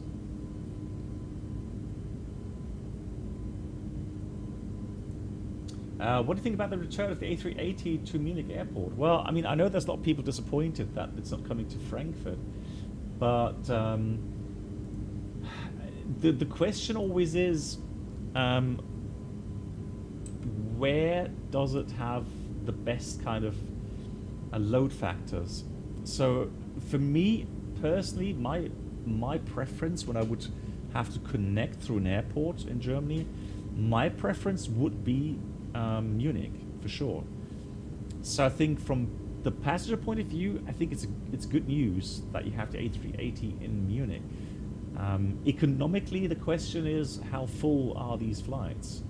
What do you think about the return of the A380 to Munich airport? Well, I mean, I know there's a lot of people disappointed that it's not coming to Frankfurt, but the question always is, where does it have the best kind of load factors? So for me personally, my preference when I would have to connect through an airport in Germany, my preference would be Munich for sure. So I think from the passenger point of view, I think it's good news that you have the A380 in Munich. Economically, the question is, how full are these flights?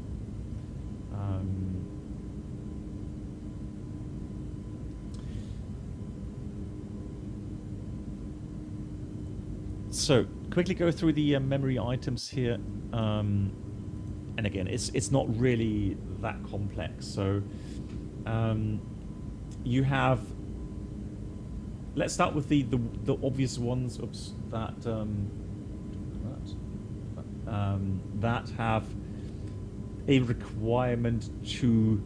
So quickly go through the memory items here, and again, it's not really that complex. So you have, let's start with the obvious ones. Oops, that have a requirement to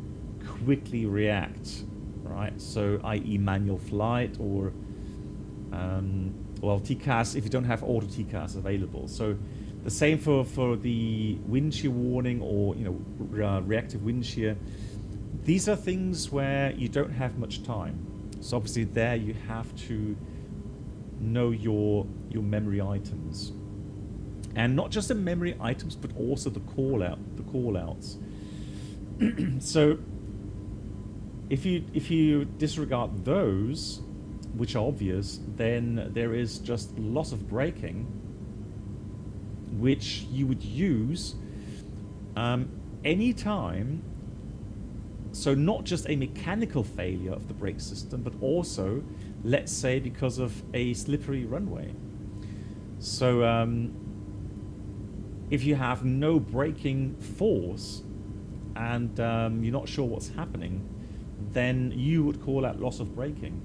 quickly react, right? So i.e. manual flight, or well, TCAS if you don't have auto TCAS available. So the same for the wind shear warning, or reactive wind shear. These are things where you don't have much time. So obviously there you have to know your memory items. And not just the memory items, but also the call outs. So if you disregard those, which are obvious, then there is just loss of braking, which you would use anytime. So not just a mechanical failure of the brake system, but also, let's say, because of a slippery runway. So if you have no braking force and you're not sure what's happening, then you would call out loss of braking.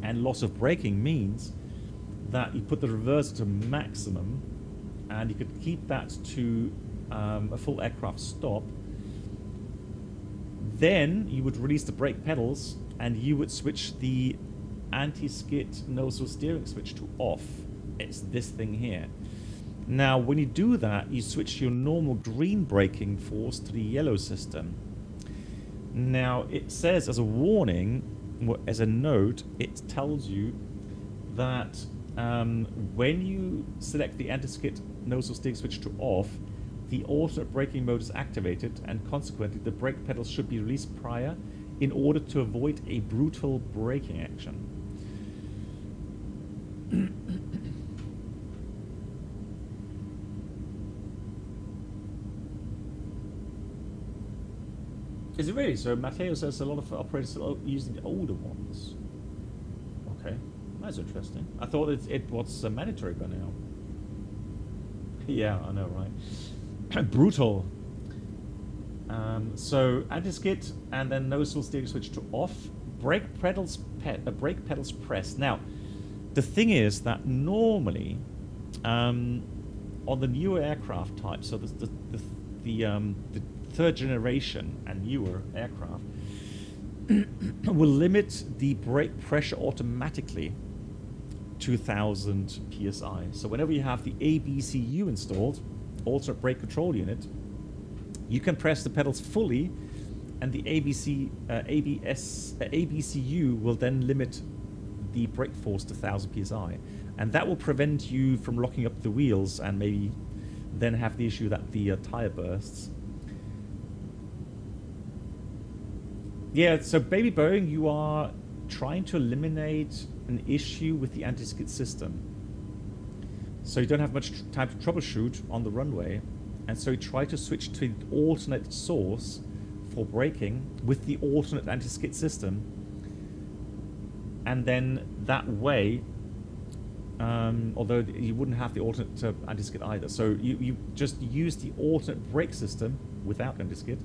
And loss of braking means that you put the reverser to maximum, and you could keep that to a full aircraft stop. Then you would release the brake pedals, and you would switch the anti-skid nose wheel steering switch to off. It's this thing here. Now, when you do that, you switch your normal green braking force to the yellow system. Now, it says as a warning, as a note, it tells you that when you select the anti-skid nose or steering switch to off, the alternate braking mode is activated, and consequently the brake pedals should be released prior in order to avoid a brutal braking action. Is it really? So Matteo says a lot of operators are using the older ones. Okay, that's interesting. I thought it was mandatory by now. Yeah, I know, right? Brutal. So anti-skid and then nozzle steering switch to off. Brake pedals pressed. Now, the thing is that normally on the newer aircraft type, so the third generation and newer aircraft will limit the brake pressure automatically to 1000 psi. So whenever you have the ABCU installed, alternate brake control unit, you can press the pedals fully, and the ABCU will then limit the brake force to 1000 psi, and that will prevent you from locking up the wheels and maybe then have the issue that the tire bursts. Yeah, so Baby Boeing, you are trying to eliminate an issue with the anti-skid system. So you don't have much time to troubleshoot on the runway, and so you try to switch to the alternate source for braking with the alternate anti-skid system, and then that way, although you wouldn't have the alternate anti-skid either, so you just use the alternate brake system without anti-skid,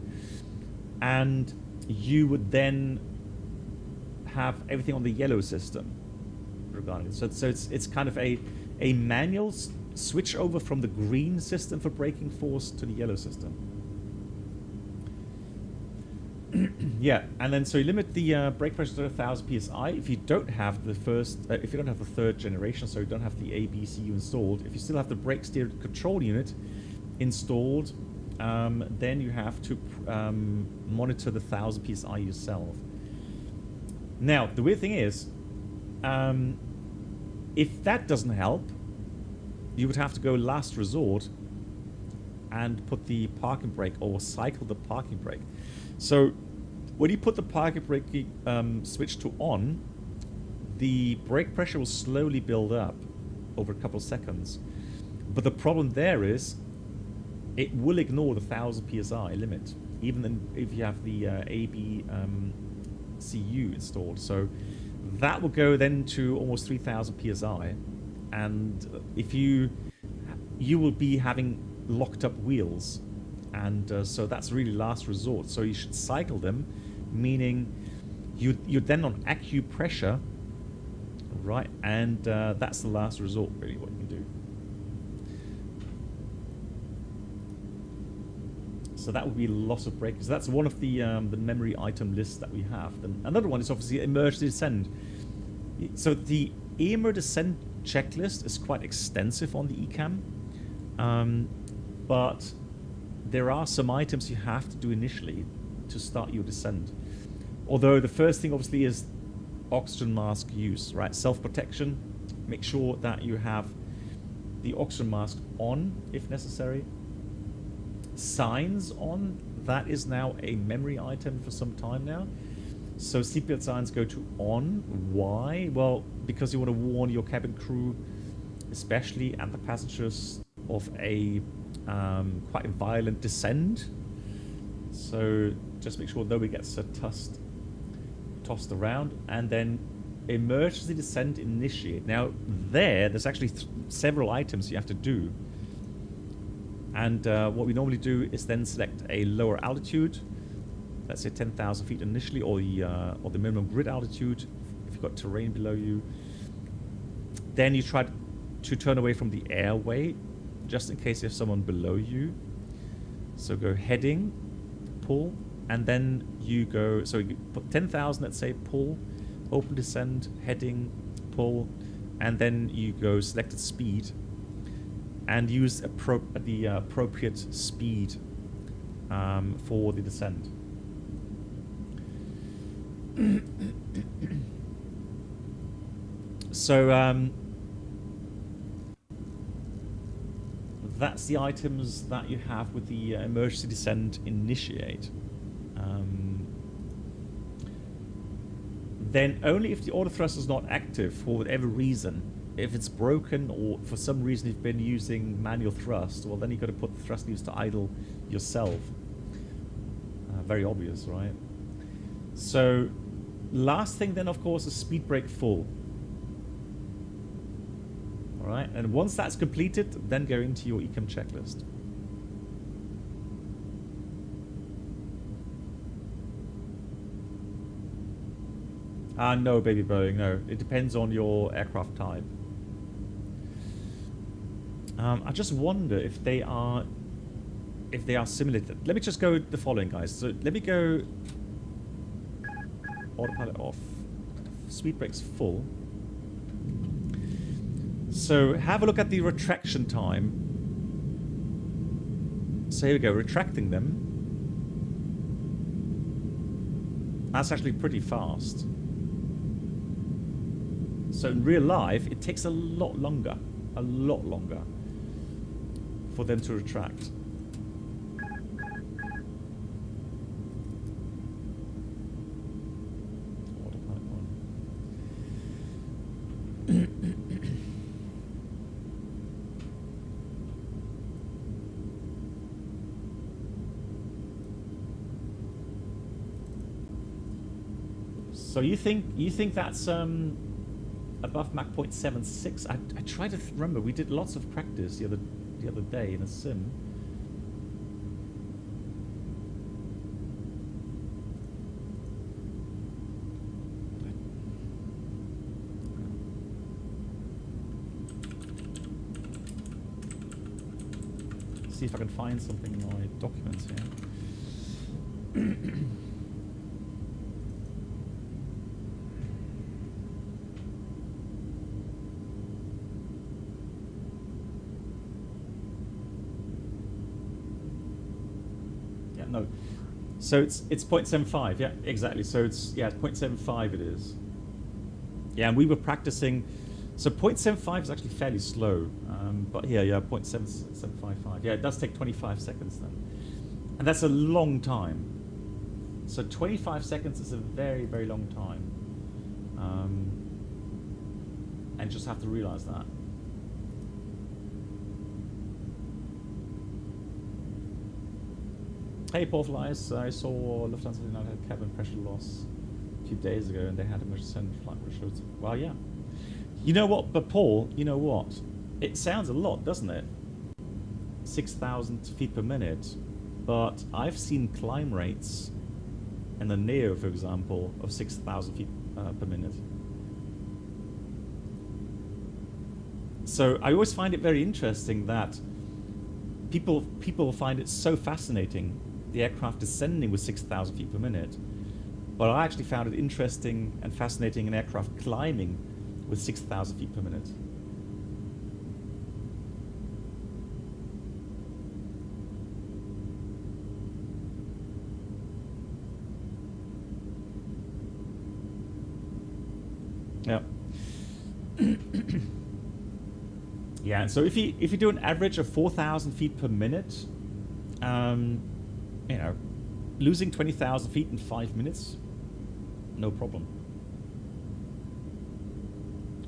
and you would then have everything on the yellow system regarding it. So it's kind of a manual switch over from the green system for braking force to the yellow system. Yeah, and then so you limit the brake pressure to 1000 psi. If you don't have the if you don't have the third generation, so you don't have the ABCU installed, if you still have the brake steering control unit installed, then you have to monitor the 1000 psi yourself. Now, the weird thing is, if that doesn't help, you would have to go last resort and put the parking brake or cycle the parking brake. So when you put the parking brake switch to on, the brake pressure will slowly build up over a couple of seconds. But the problem there is it will ignore the 1000 psi limit, even then if you have the ABCU installed. So that will go then to almost 3000 psi, and if you will be having locked up wheels, and so that's really last resort. So you should cycle them, meaning you're then on acupressure, right? And that's the last resort, really, what you can do. So that would be loss of braking. So that's one of the memory item lists that we have. Then another one is obviously emergency descent. So the EMER descent checklist is quite extensive on the ECAM, but there are some items you have to do initially to start your descent. Although the first thing obviously is oxygen mask use, right? Self-protection. Make sure that you have the oxygen mask on if necessary. Signs on, that is now a memory item for some time now. So seatbelt signs go to on. Why? Well, because you want to warn your cabin crew, especially and the passengers, of a quite violent descent. So just make sure nobody gets tossed around. And then emergency descent initiate. Now there's actually several items you have to do. And what we normally do is then select a lower altitude, let's say 10,000 feet initially, or the minimum grid altitude if you've got terrain below you. Then you try to turn away from the airway, just in case you have someone below you. So go heading, pull, and then you go, so you put 10,000, let's say, pull, open descent, heading, pull, and then you go selected speed. and use the appropriate speed for the descent. So that's the items that you have with the emergency descent initiate. Then only if the auto thrust is not active for whatever reason, if it's broken or for some reason you've been using manual thrust, well then you've got to put the thrust levers to idle yourself. Very obvious, right? So last thing then of course is speed brake full. Alright, and once that's completed, then go into your econ checklist. No, baby Boeing, no. It depends on your aircraft type. I just wonder if they are simulated. Let me just go the following, guys. So let me go autopilot off, speed brakes full. So have a look at the retraction time. So here we go, retracting them. That's actually pretty fast. So in real life, it takes a lot longer for them to retract. Autopilot on. So you think that's above Mach 0.76? I try to remember. We did lots of practice the other day in a sim. See if I can find something in my documents here. No, so it's 0.75. Yeah, exactly. So it's 0.75. It is. Yeah, and we were practicing. So 0.75 is actually fairly slow, but here, 0.755. Yeah, it does take 25 seconds then, and that's a long time. So 25 seconds is a very, very long time, and just have to realize that. Hey, Paul Flies, I saw Lufthansa United had cabin pressure loss a few days ago and they had emergency flight pressure. Well, yeah. You know what, but Paul, you know what? It sounds a lot, doesn't it? 6,000 feet per minute. But I've seen climb rates in the Neo, for example, of 6,000 feet per minute. So I always find it very interesting that people find it so fascinating, the aircraft descending with 6,000 feet per minute. But I actually found it interesting and fascinating an aircraft climbing with 6,000 feet per minute. Yeah. Yeah, so if you do an average of 4,000 feet per minute, you know, losing 20,000 feet in 5 minutes, no problem.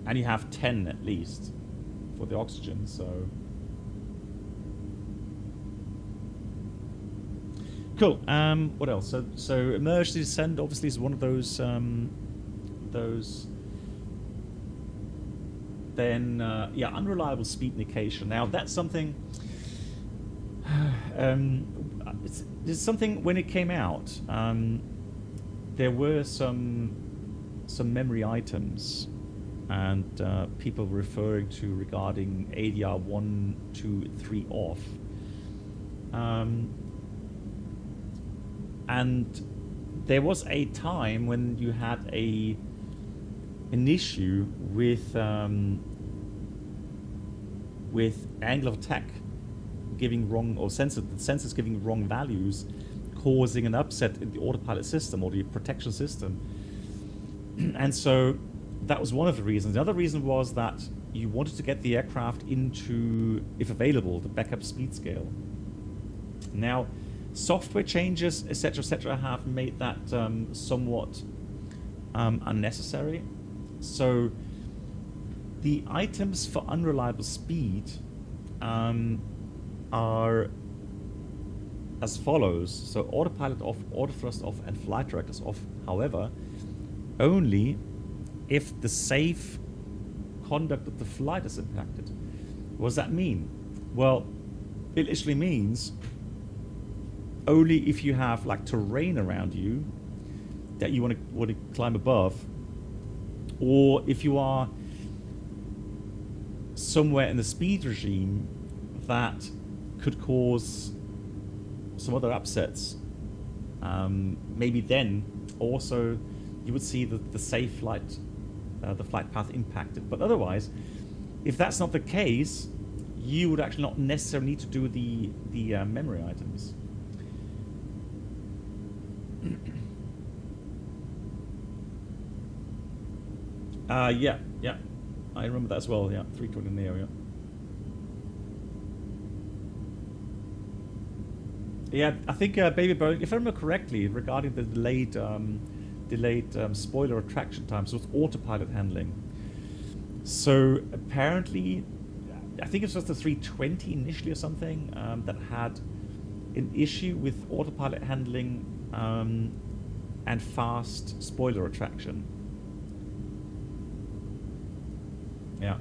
And you have 10 at least for the oxygen, so cool. What else? So emergency descent obviously is one of those. Then yeah, unreliable speed indication. Now that's something. It's something when it came out. There were some memory items, and people referring to regarding ADR 1, 2, 3 off. And there was a time when you had an issue with with angle of attack giving wrong, or the sensors giving wrong values, causing an upset in the autopilot system or the protection system. And so that was one of the reasons. The other reason was that you wanted to get the aircraft into, if available, the backup speed scale. Now, software changes, etc., have made that somewhat unnecessary. So the items for unreliable speed are as follows. So autopilot off, auto thrust off, and flight directors off. However, only if the safe conduct of the flight is impacted. What does that mean? Well, it literally means only if you have like terrain around you that you want to climb above, or if you are somewhere in the speed regime that could cause some other upsets. Maybe then also you would see the safe flight, the flight path impacted. But otherwise, if that's not the case, you would actually not necessarily need to do the memory items. Yeah, I remember that as well. Yeah, 320 Neo. Yeah, I think Baby Boeing, if I remember correctly, regarding the delayed spoiler attraction time, so it's autopilot handling. So apparently, I think it's just the 320 initially or something that had an issue with autopilot handling and fast spoiler attraction. Yeah.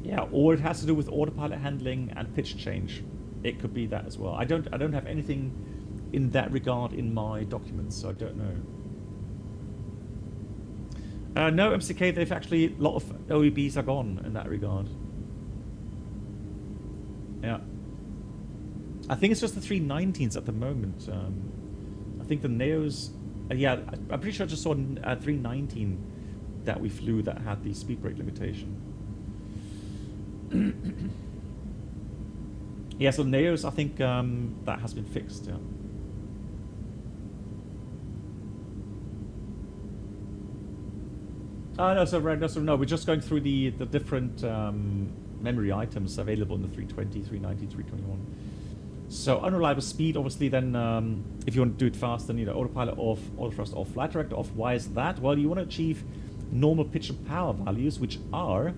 Yeah, or it has to do with autopilot handling and pitch change. It could be that as well. I don't have anything in that regard in my documents, so I don't know. No, MCK, they've actually, a lot of OEBs are gone in that regard. Yeah. I think it's just the 319s at the moment. I think the Neos, yeah, I'm pretty sure I just saw a 319 that we flew that had the speed brake limitation. Yeah, so Neos, I think that has been fixed, yeah. No, we're just going through the different memory items available in the 320, 390, 321. So unreliable speed, obviously then, if you want to do it fast, then autopilot off, auto thrust off, flight director off. Why is that? Well, you want to achieve normal pitch and power values, which are,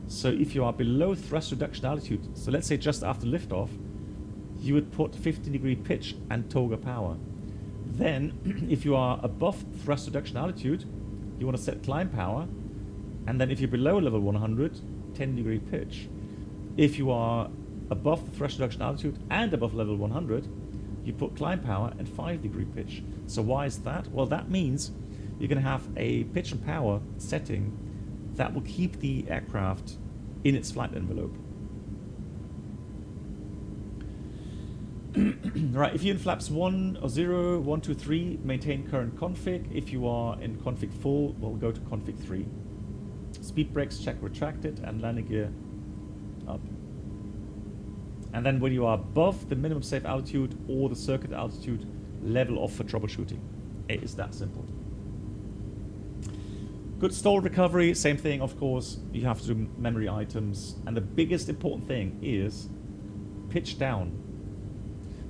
so if you are below thrust reduction altitude, so let's say just after liftoff, you would put 15-degree pitch and toga power. Then, if you are above thrust reduction altitude, you want to set climb power, and then if you're below level 100, 10-degree pitch. If you are above the thrust reduction altitude and above level 100, you put climb power and 5-degree pitch. So why is that? Well, that means you're going to have a pitch and power setting that will keep the aircraft in its flight envelope. Right, if you're in flaps 1 or 0, 1, 2, 3, maintain current config. If you are in config full, we'll go to config 3. Speed brakes, check retracted, and landing gear up. And then when you are above the minimum safe altitude or the circuit altitude, level off for troubleshooting. It is that simple. Good stall recovery, same thing, of course. You have to do memory items. And the biggest important thing is pitch down.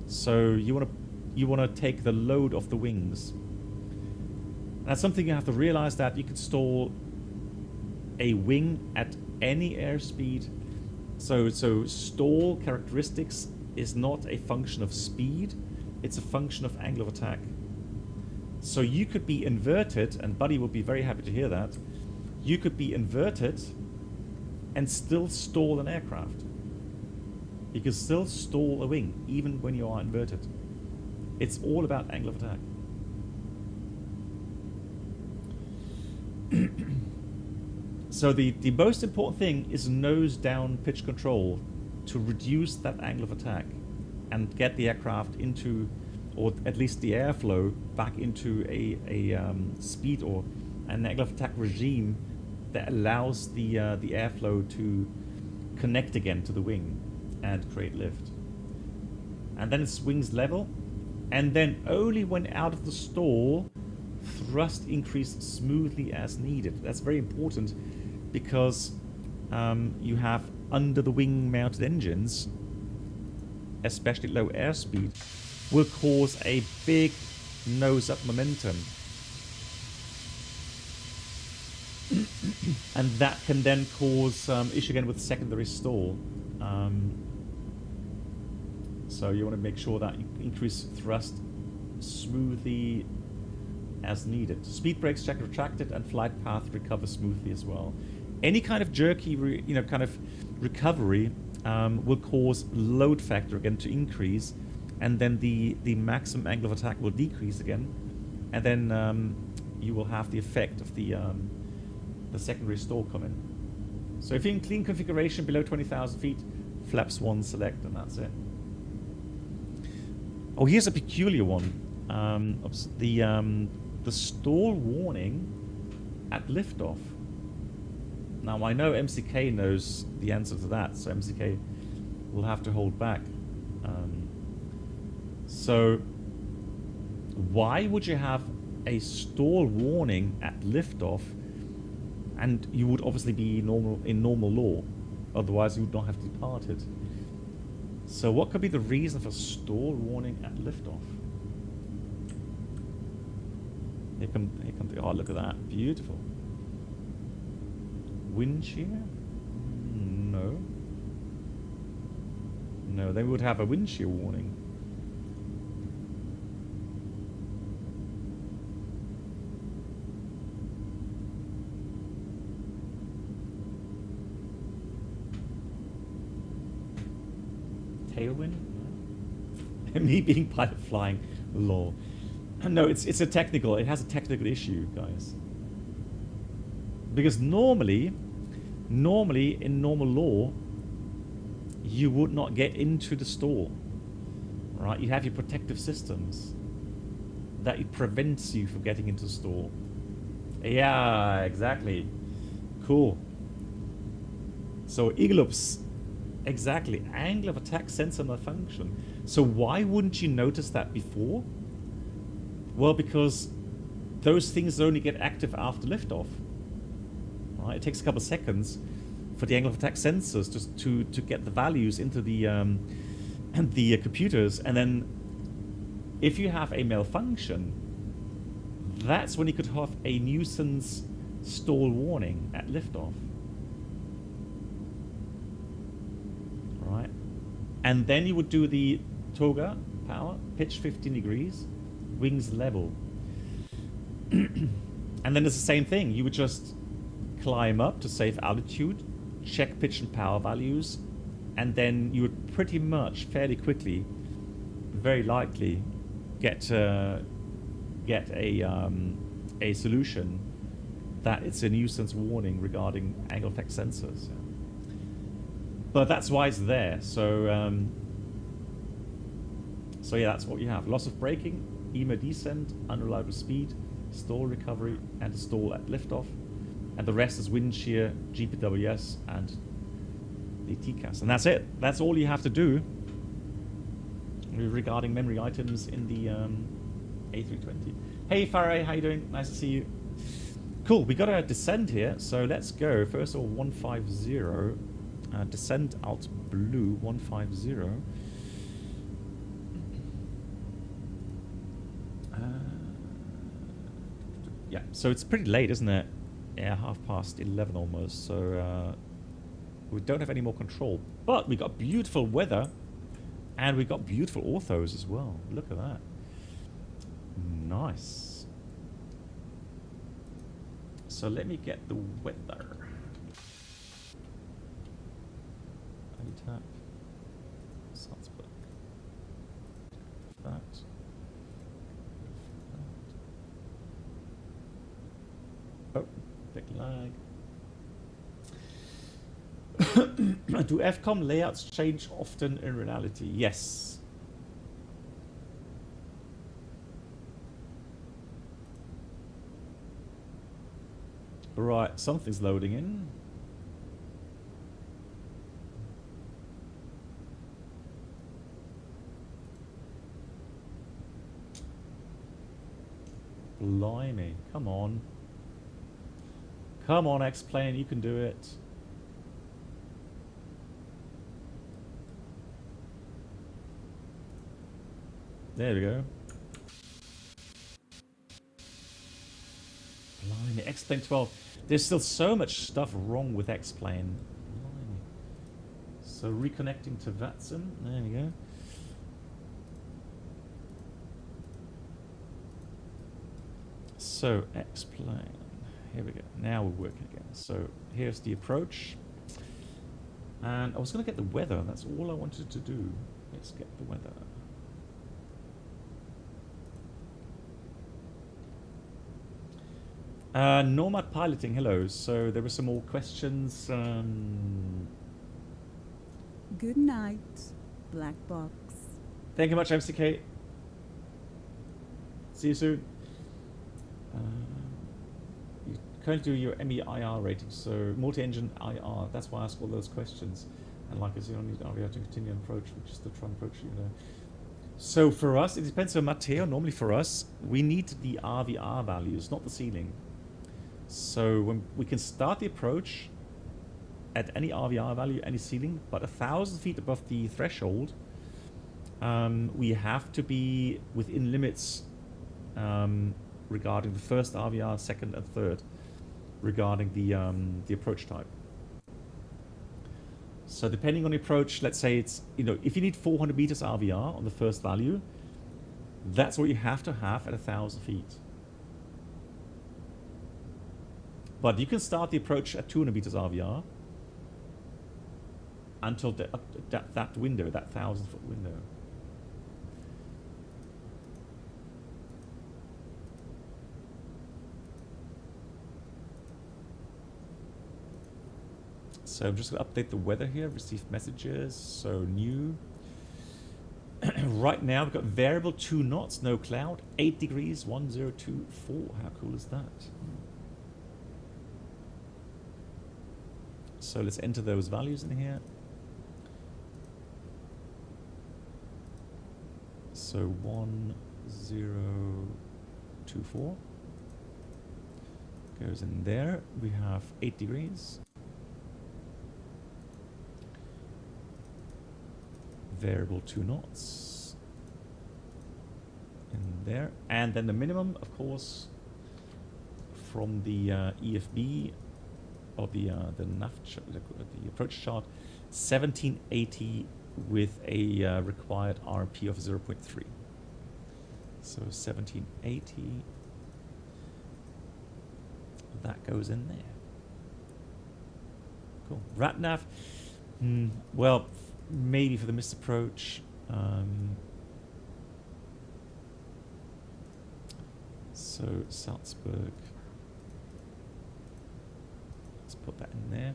So you want to take the load off the wings. And that's something you have to realize, that you can stall a wing at any airspeed. So stall characteristics is not a function of speed, it's a function of angle of attack. So you could be inverted, and Buddy will be very happy to hear that. You could be inverted and still stall an aircraft. You can still stall a wing, even when you are inverted. It's all about angle of attack. So the most important thing is nose down pitch control to reduce that angle of attack and get the aircraft into or at least the airflow, back into a speed or an angle of attack regime that allows the airflow to connect again to the wing and create lift. And then it swings level, and then only when out of the stall, thrust increase smoothly as needed. That's very important because you have under the wing mounted engines, especially low airspeed, will cause a big nose up momentum. And that can then cause issue again with secondary stall. So you want to make sure that you increase thrust smoothly as needed. Speed brakes check retracted and flight path recover smoothly as well. Any kind of jerky, kind of recovery will cause load factor again to increase, and then the maximum angle of attack will decrease again, and then you will have the effect of the secondary stall come in. So if you're in clean configuration below 20,000 feet, flaps 1 select, and that's it. Oh, here's a peculiar one. The stall warning at liftoff. Now I know MCK knows the answer to that, so MCK will have to hold back. So why would you have a stall warning at liftoff? And you would obviously be in normal law, otherwise you would not have departed. So what could be the reason for stall warning at liftoff? Here come the, oh, look at that, beautiful. Wind shear? No. No, they would have a wind shear warning. Tailwind? Me being pilot flying, lol. No, it's a technical. It has a technical issue, guys. Because normally in normal law, you would not get into the stall, right? You have your protective systems that it prevents you from getting into the stall. Yeah, exactly. Cool. So Iglops. Exactly. Angle of attack sensor malfunction. So why wouldn't you notice that before? Well, because those things only get active after liftoff. Right? It takes a couple of seconds for the angle of attack sensors just to get the values into the computers, and then if you have a malfunction, that's when you could have a nuisance stall warning at liftoff. Right? And then you would do the toga power, pitch 15 degrees, wings level. And then it's the same thing. You would just climb up to safe altitude, check pitch and power values, and then you would pretty much fairly quickly, very likely, get a solution that it's a nuisance warning regarding angle of attack sensors. But that's why it's there. So so yeah, that's what you have. Loss of braking, EMA descent, unreliable speed, stall recovery, and a stall at liftoff. And the rest is wind shear, GPWS, and the TCAS. And that's it. That's all you have to do regarding memory items in the A320. Hey Faray, how you doing? Nice to see you. Cool, we got a descent here, so let's go. First of all, 150. Descent out blue, 150. Yeah, so it's pretty late, isn't it? Yeah, 11:30 almost, so we don't have any more control. But we got beautiful weather, and we got beautiful orthos as well. Look at that. Nice. So let me get the weather. Tap. Salzburg. That. Oh, big lag. Do FCOM layouts change often in reality? Yes. Right, something's loading in. Blimey, come on. Come on, X-Plane, you can do it. There we go. Blimey, X-Plane 12. There's still so much stuff wrong with X-Plane. Blimey. So reconnecting to VATSIM. There we go. So X-Plane. Here we go. Now we're working again. So here's the approach. And I was going to get the weather. That's all I wanted to do. Let's get the weather. Nomad piloting, hello. So there were some more questions. Good night, Black Box. Thank you much, MCK. See you soon. You currently do your MEIR rating, so multi-engine IR. That's why I ask all those questions. And like I said, you don't need RVR to continue an approach, which is the try approach, you know. So for us, it depends on Matteo. Normally for us, we need the RVR values, not the ceiling. So when we can start the approach at any RVR value, any ceiling, but 1,000 feet above the threshold, we have to be within limits regarding the first RVR, second and third, regarding the approach type. So depending on the approach, let's say it's, you know, if you need 400 meters RVR on the first value, that's what you have to have at 1,000 feet. But you can start the approach at 200 meters RVR until that window, that 1,000-foot window. So I'm just going to update the weather here. Received messages. So new. Right now we've got variable 2 knots, no cloud, 8 degrees, 1024. How cool is that? So let's enter those values in here. So 1024 goes in there. We have 8 degrees. Variable 2 knots in there. And then the minimum, of course, from the EFB or the nav the approach chart, 1780 with a required RP of 0.3. So 1780, that goes in there. Cool. RatNav, well, maybe for the missed approach. So Salzburg. Let's put that in there.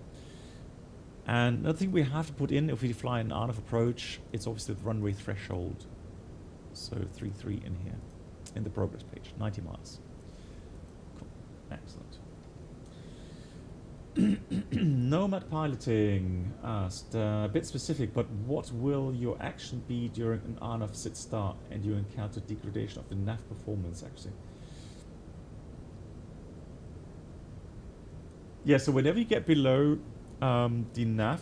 And another thing we have to put in if we fly an RF approach, it's obviously the runway threshold. So 33 in here, in the progress page, 90 miles. Cool. Excellent. Nomad piloting asked, a bit specific, but what will your action be during an RNAV sit start and you encounter degradation of the nav performance actually? Yeah, so whenever you get below the nav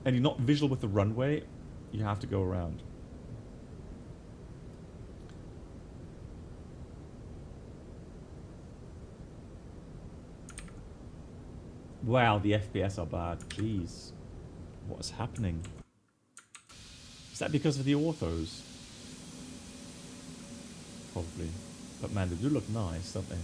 and you're not visual with the runway, you have to go around. Wow, the FPS are bad. Jeez. What is happening? Is that because of the orthos? Probably. But man, they do look nice, don't they?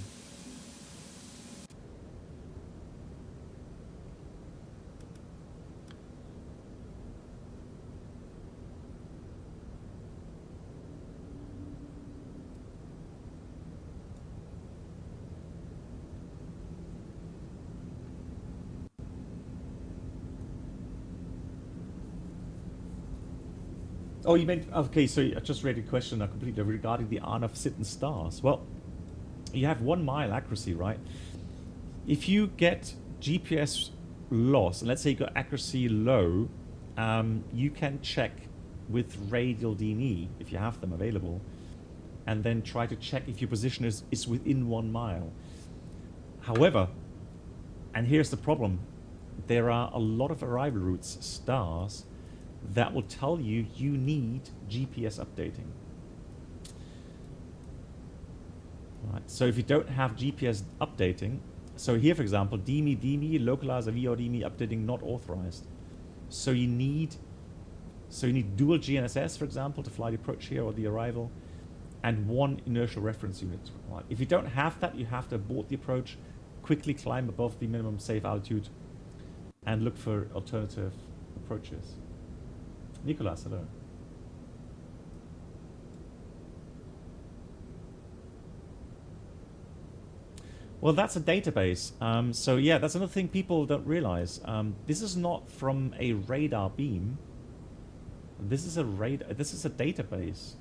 Oh, you meant, okay, so I just read a question completely regarding the RNAV sit and stars. Well, you have 1 mile accuracy, right? if you get GPS loss, and let's say you got accuracy low, you can check with radial DME if you have them available, and then try to check if your position is within 1 mile. However, and here's the problem, there are a lot of arrival routes, stars, that will tell you you need GPS updating. Right. So if you don't have GPS updating, so here for example, DME, localizer VRDME updating not authorized. So you need dual GNSS, for example, to fly the approach here or the arrival, and 1 inertial reference unit. Right. If you don't have that, you have to abort the approach, quickly climb above the minimum safe altitude, and look for alternative approaches. Nicolas, hello. Well, that's a database. So yeah, that's another thing people don't realize. This is not from a radar beam. This is a database.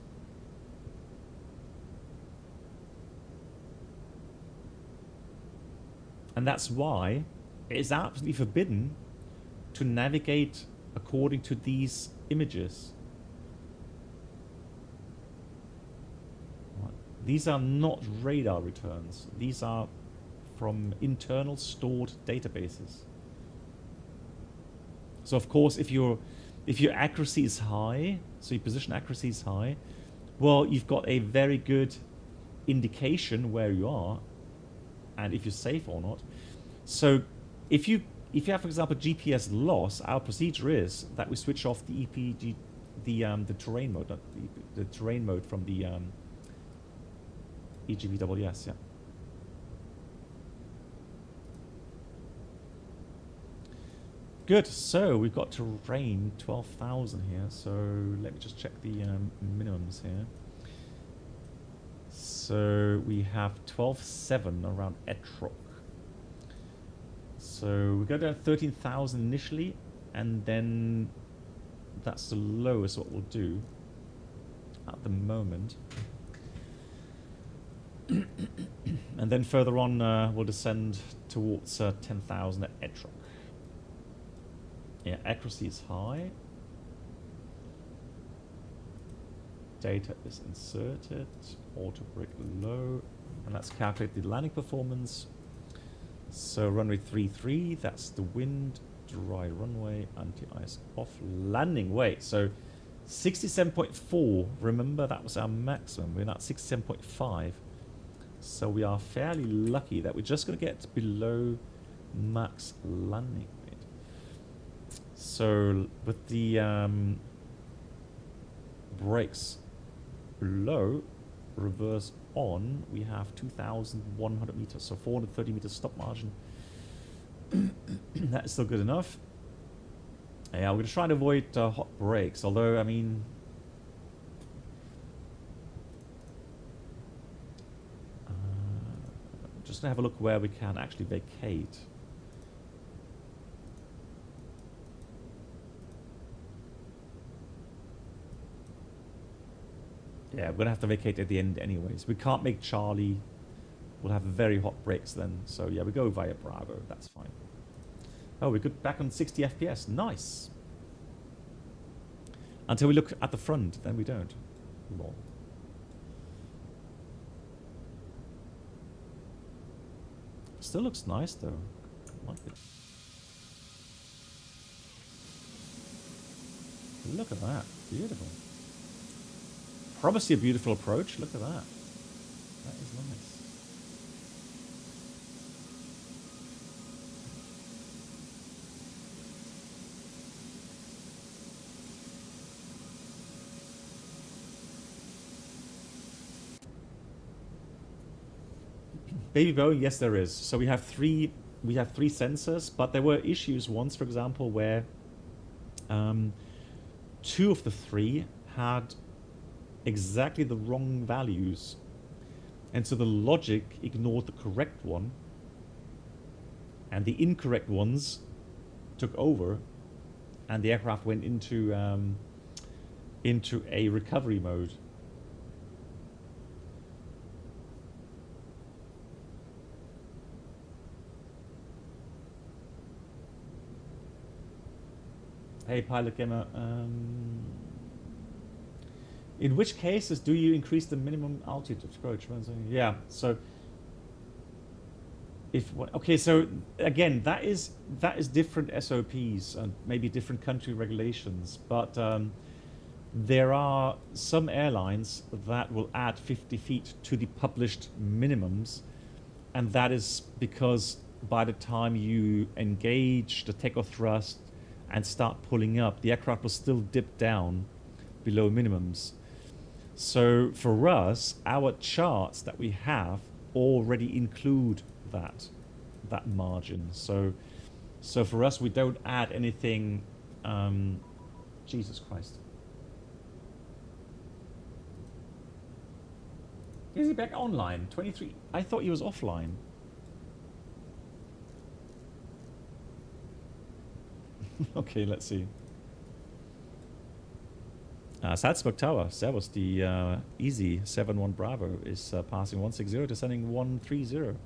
And that's why it's absolutely forbidden to navigate according to these images. Right. These are not radar returns. These are from internal stored databases. So of course, if your accuracy is high, so your position accuracy is high, well, you've got a very good indication where you are and if you're safe or not. So if you have, for example, GPS loss, our procedure is that we switch off the EPG, the terrain mode, not the terrain mode from the EGVWS, yeah. Good, so we've got terrain 12,000 here, so let me just check the minimums here. So we have 12,700 around Etrog. So we go down 13,000 initially, and then that's the lowest what we'll do at the moment. And then further on we'll descend towards 10,000 at Etrog. Yeah, accuracy is high. Data is inserted. Auto brake low. And let's calculate the landing performance. So runway 33, that's the wind. Dry runway, anti-ice off. Landing weight. So 67.4. Remember, that was our maximum. We're now at 67.5. So we are fairly lucky that we're just going to get below max landing weight. So with the brakes low, reverse on, we have 2,100 meters, so 430 meters stop margin. That is still good enough. Yeah, we're going to try and avoid hot brakes, although, I mean, just to have a look where we can actually vacate. Yeah, we're going to have to vacate at the end anyways. We can't make Charlie. We'll have very hot brakes then. So yeah, we go via Bravo. That's fine. Oh, we're good back on 60 FPS. Nice. Until we look at the front, then we don't. Lol. Still looks nice though. I like it. Look at that. Beautiful. Promise you a beautiful approach. Look at that. That is nice. Baby Boeing, yes there is. So we have three sensors, but there were issues once, for example, where 2 of the 3 had exactly the wrong values, and so the logic ignored the correct one, and the incorrect ones took over, and the aircraft went into a recovery mode. Hey, Pilot Gamer. In which cases do you increase the minimum altitude of approach? Yeah, so okay, so again, that is different SOPs and maybe different country regulations, but there are some airlines that will add 50 feet to the published minimums, and that is because by the time you engage the takeoff thrust and start pulling up, the aircraft will still dip down below minimums. So for us, our charts that we have already include that margin. So for us, we don't add anything. Jesus Christ. Is he back online? 23. I thought he was offline. Okay, let's see. Salzburg Tower, Servus, the Easy 71 Bravo is passing 160, descending 130.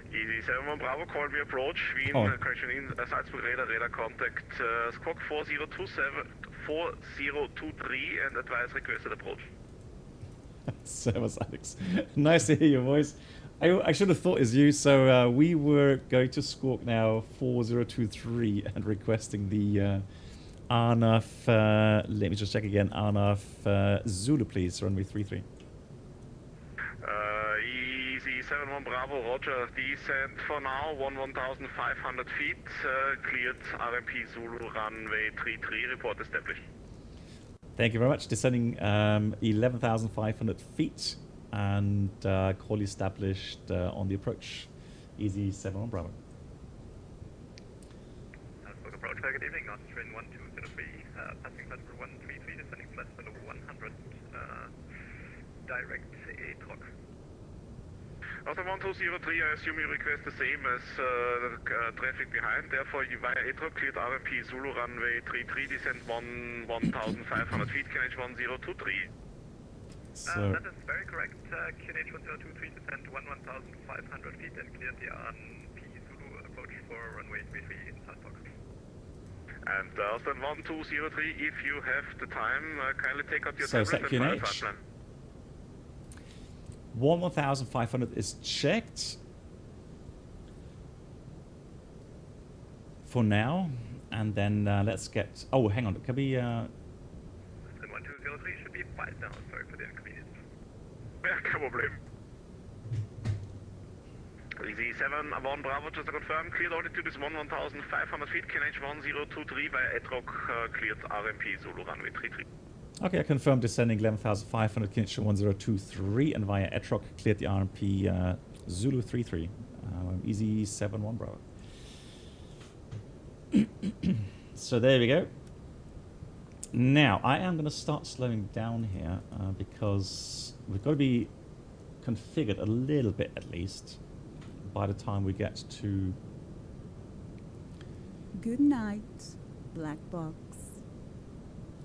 Easy 71 Bravo, call me approach, Wien, correction in, Salzburg radar contact, squawk 4023 and advise requested approach. Servus, Alex. Nice to hear your voice. I should have thought as you, so we were going to squawk now 4023 and requesting the RNAF, let me just check again, RNAF Zulu, please, runway 33. Easy 71 Bravo, roger, descent for now, 11,500 feet, cleared RMP Zulu, runway 33, report established. Thank you very much, descending 11,500 feet and call established on the approach. Easy 71 Bravo. Approach, good evening, Austrian 1203, passing flight 133, descending flight below 100, direct ATROC. Austrian 1203, I assume you request the same as the traffic behind, therefore you via ATROC cleared RMP Zulu runway 33, descent 1,500 feet, QNH 1023. That is very correct, QNH 1023, descent 1,500 feet and cleared the RMP Zulu approach for runway 33 in Salzburg. And Austrian 1203, if you have the time, kindly take out your tablet and file a flight plan. 1,500 is checked for now, and then let's get. Oh, hang on. Can we? 1203 should be 5 now. Sorry for the inconvenience. Yeah, no problem. Easy 71 Bravo, just to confirm, cleared altitude is 1,500 feet, QNH 1023 by ATROC, cleared RMP Zulu runway 33. Okay, I confirmed descending 11,500, QNH 1023, and via ATROC cleared the RMP Zulu 33. Easy 71 Bravo. So there we go. Now, I am going to start slowing down here because we've got to be configured a little bit at least by the time we get to... Good night, Black Box.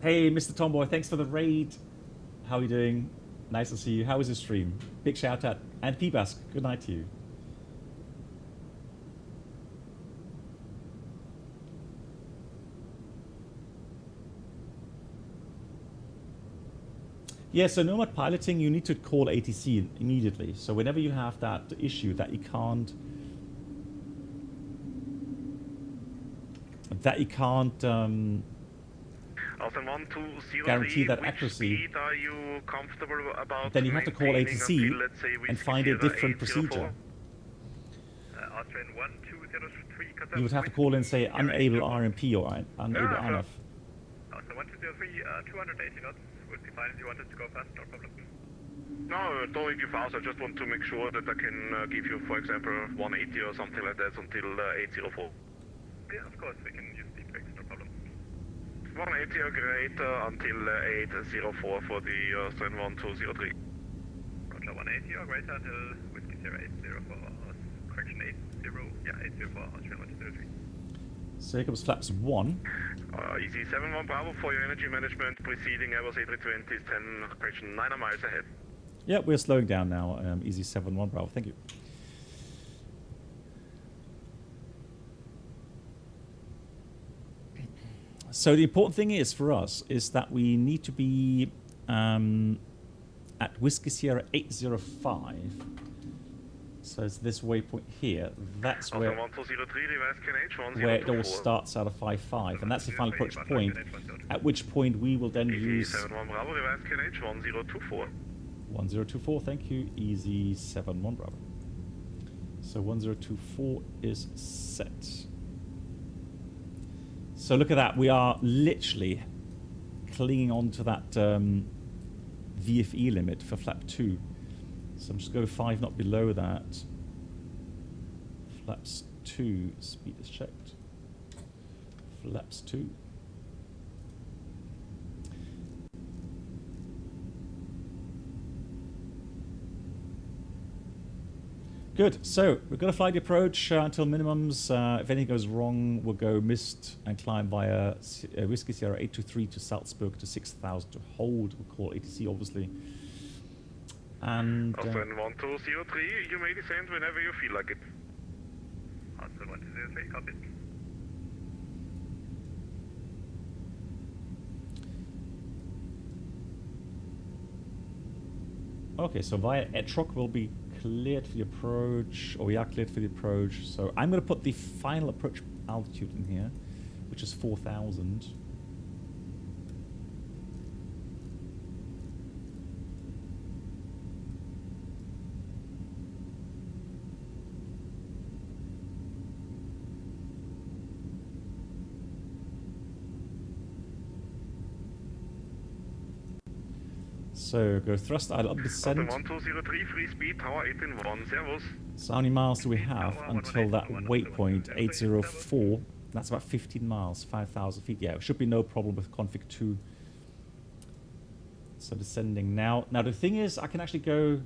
Hey, Mr. Tomboy, thanks for the raid. How are you doing? Nice to see you. How was the stream? Big shout out. And P-Bask, good night to you. Yeah, so nomad piloting, you need to call ATC immediately. So whenever you have that issue that you can't guarantee that accuracy, are you comfortable about then you have to call ATC until, and find a different procedure. You would have to call and say unable RMP or unable RNAF. 1203, 280 knots would be fine if you wanted to go fast, no problem. No, don't need you fast, I just want to make sure that I can give you, for example, 180 or something like that until 804. Yeah, of course, we can use deep brakes, no problem. 180 or greater until 804 for the Austrian 1203. Roger, 180 or greater until Whiskey 0804, correction 804, Austrian 1203. So here comes flaps 1. Easy 71 Bravo for your energy management, preceding Airbus A320 is 10, correction 9 miles ahead. Yeah, we're slowing down now, Easy 71 Bravo, thank you. So the important thing is for us is that we need to be at Whiskey Sierra 805. So it's this waypoint here. That's where it all starts out of 55, and that's the final approach point. At which point we will then use 1024. Thank you. Easy 71 Bravo. So 1024 is set. So look at that. We are literally clinging on to that VFE limit for flap 2. So I'm just going 5 knot below that. Flaps 2, speed is checked. Flaps 2. Good, so we're going to fly the approach until minimums. If anything goes wrong, we'll go mist and climb via Whiskey Sierra 823 to Salzburg to 6,000 to hold. We'll call ATC obviously. And Austin 1203, you may descend whenever you feel like it. Austin 1203, copy. Okay, so via Etroc will be cleared for the approach, or we are cleared for the approach. So I'm going to put the final approach altitude in here, which is 4,000. So go thrust idle up descent. 1203, free speed, tower 8-1, servus. So how many miles do we have until that waypoint 804? That's about 15 miles, 5,000 feet. Yeah, it should be no problem with config 2. So descending now. Now the thing is, I can actually go.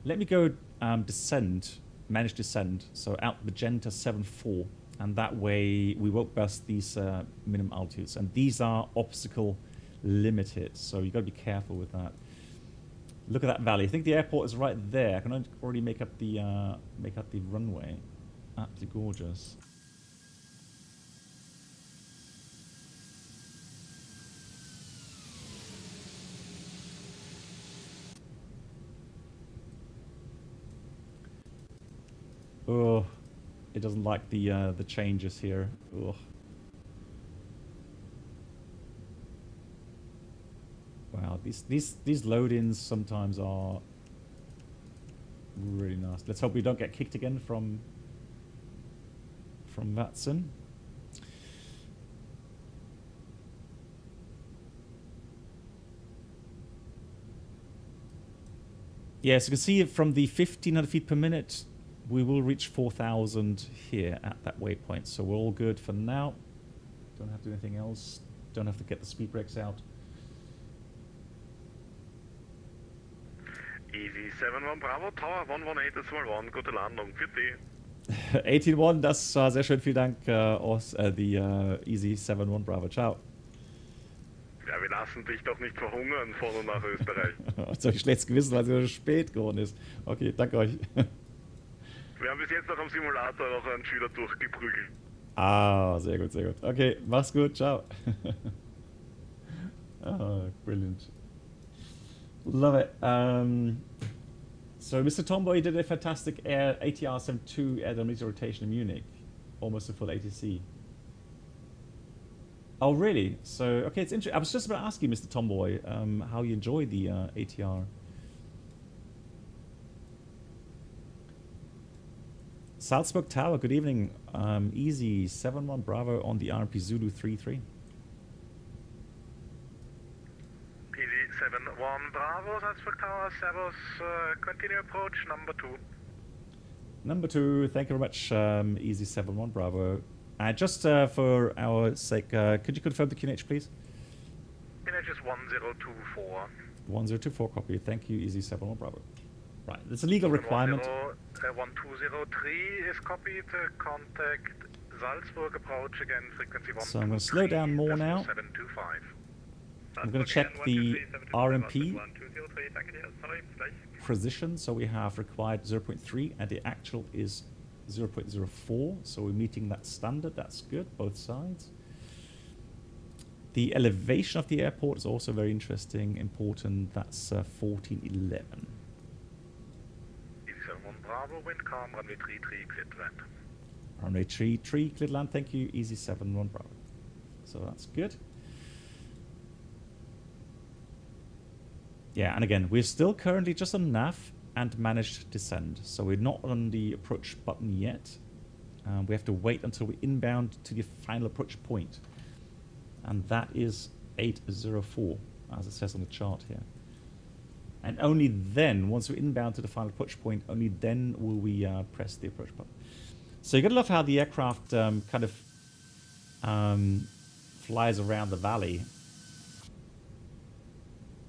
Let me go descend, manage descend. So out magenta 74, and that way we won't bust these minimum altitudes. And these are obstacle limited, so you got to be careful with that. Look at that valley. I think the airport is right there. I can already make up the runway. Absolutely gorgeous. Oh, it doesn't like the changes here. Ugh. Wow, these load-ins sometimes are really nasty. Let's hope we don't get kicked again from VATSIM. Yes, you can see from the 1,500 feet per minute, we will reach 4,000 here at that waypoint. So we're all good for now. Don't have to do anything else. Don't have to get the speed brakes out. Easy 71 Bravo, Tower 118 is 1, gute Landung, bitte. 18-1, das war sehr schön, vielen Dank, die Easy 71 Bravo, ciao. Ja, wir lassen dich doch nicht verhungern von und nach Österreich. So ein schlechtes Gewissen, weil es so spät geworden ist. Okay, danke euch. Wir haben bis jetzt noch am Simulator noch einen Schüler durchgeprügelt. Ah, sehr gut, sehr gut. Okay, mach's gut, ciao. Oh, brilliant. Love it. So Mr. Tomboy did a fantastic ATR 72 air dominator rotation in Munich, almost a full ATC. Oh really? So okay, it's interesting. I was just about to ask you, Mr. Tomboy, how you enjoy the ATR. Salzburg Tower, good evening. Easy 7-1 Bravo on the RMP Zulu 3-3. 71 Bravo, Salzburg Tower, servus, continue approach, number 2. Number 2, thank you very much, Easy 71 Bravo. Just for our sake, could you confirm the QNH, please? QNH is 1024. 1024, copy. Thank you, Easy 71 Bravo. Right, it's a legal requirement. 1203 is copied, contact Salzburg approach again, frequency 1. So I'm going to slow down more now. 725. I'm going to check the RMP precision. So we have required 0.3 and the actual is 0.04. So we're meeting that standard. That's good, both sides. The elevation of the airport is also very interesting, important. That's 1411. Easy 71 Bravo, wind calm, runway 33, clear to land. Runway 33, clear to land, thank you. Easy 71 Bravo. So that's good. Yeah, and again, we're still currently just on nav and managed descend. So we're not on the approach button yet. We have to wait until we inbound to the final approach point. And that is 804, as it says on the chart here. And only then, once we're inbound to the final approach point, only then will we press the approach button. So you gotta love how the aircraft kind of flies around the valley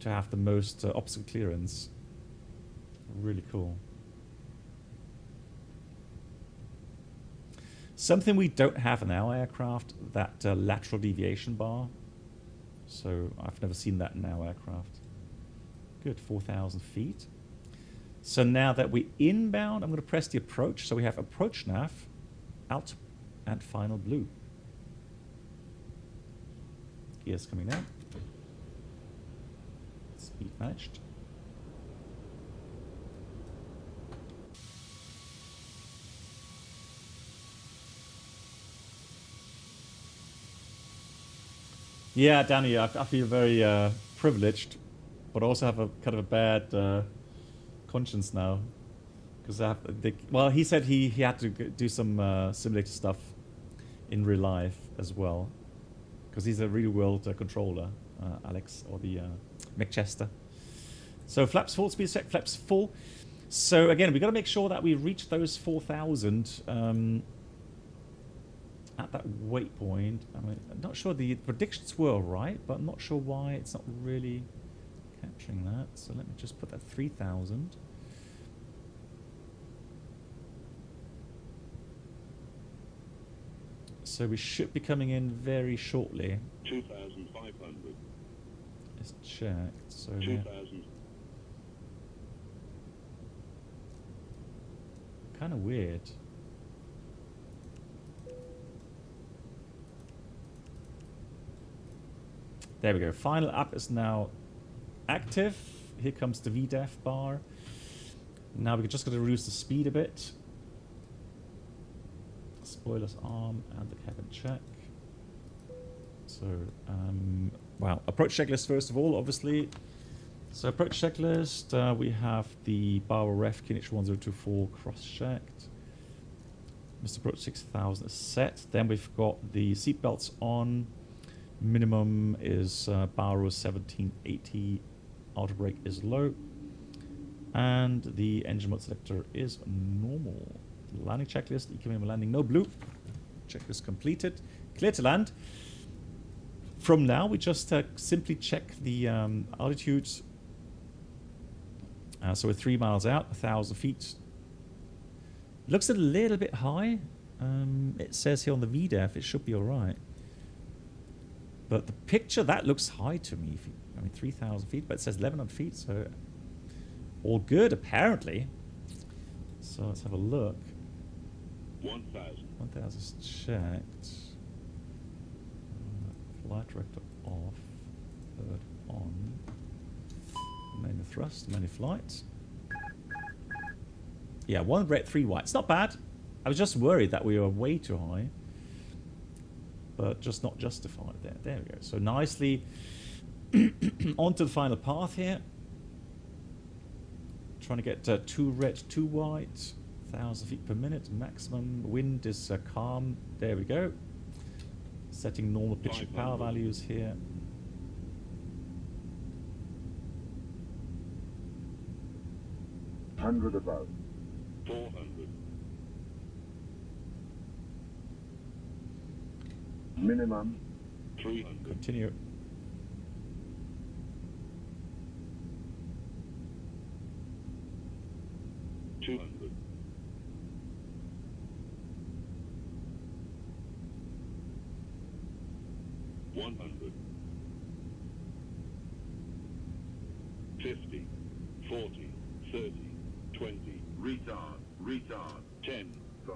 to have the most obstacle clearance. Really cool. Something we don't have in our aircraft, that lateral deviation bar. So I've never seen that in our aircraft. Good, 4,000 feet. So now that we're inbound, I'm going to press the approach. So we have approach nav, out, and final blue. Gears coming down. Speed managed. Yeah, Danny, I feel very privileged, but also have a kind of a bad conscience now, because well, he said he had to do some simulator stuff in real life as well, because he's a real world controller, Alex, or the McChester. So flaps full, speed check, flaps full. So again, we've got to make sure that we reach those 4,000 at that waypoint. I mean, I'm not sure the predictions were right, but I'm not sure why it's not really capturing that. So let me just put that 3,000. So we should be coming in very shortly. 2,500. Let's check. So 2,000. Kind of weird. There we go. Final app is now active. Here comes the VDEF bar. Now we're just going to reduce the speed a bit. Spoilers arm and the cabin check. So, wow. Approach checklist first of all, obviously. So approach checklist, we have the Bauer Ref Kinich 1024 cross-checked. Mr. Approach 6000 is set. Then we've got the seatbelts on. Minimum is Bauer 1780. Outer brake is low. And the engine mode selector is normal. Landing checklist, EQM landing, no blue. Checklist completed. Clear to land. From now, we just simply check the altitude. So we're 3 miles out, 1,000 feet. Looks a little bit high. It says here on the VDEF it should be all right. But the picture, that looks high to me. I mean, 3,000 feet, but it says 1,100 feet, so all good, apparently. So let's have a look. 1,000. 1,000 is checked. Flight director off. Third on. Manual thrust, manual flight. Yeah, 1 red, 3 white. It's not bad. I was just worried that we were way too high. But just not justified there. There we go. So nicely onto the final path here. Trying to get 2 red, 2 white. 1,000 feet per minute. Maximum wind is calm. There we go. Setting normal pitch and power values here. $100 above. 400. Minimum 300. Continue. $200. 100. 50. 40. 30. 20. Retard. 10. 5.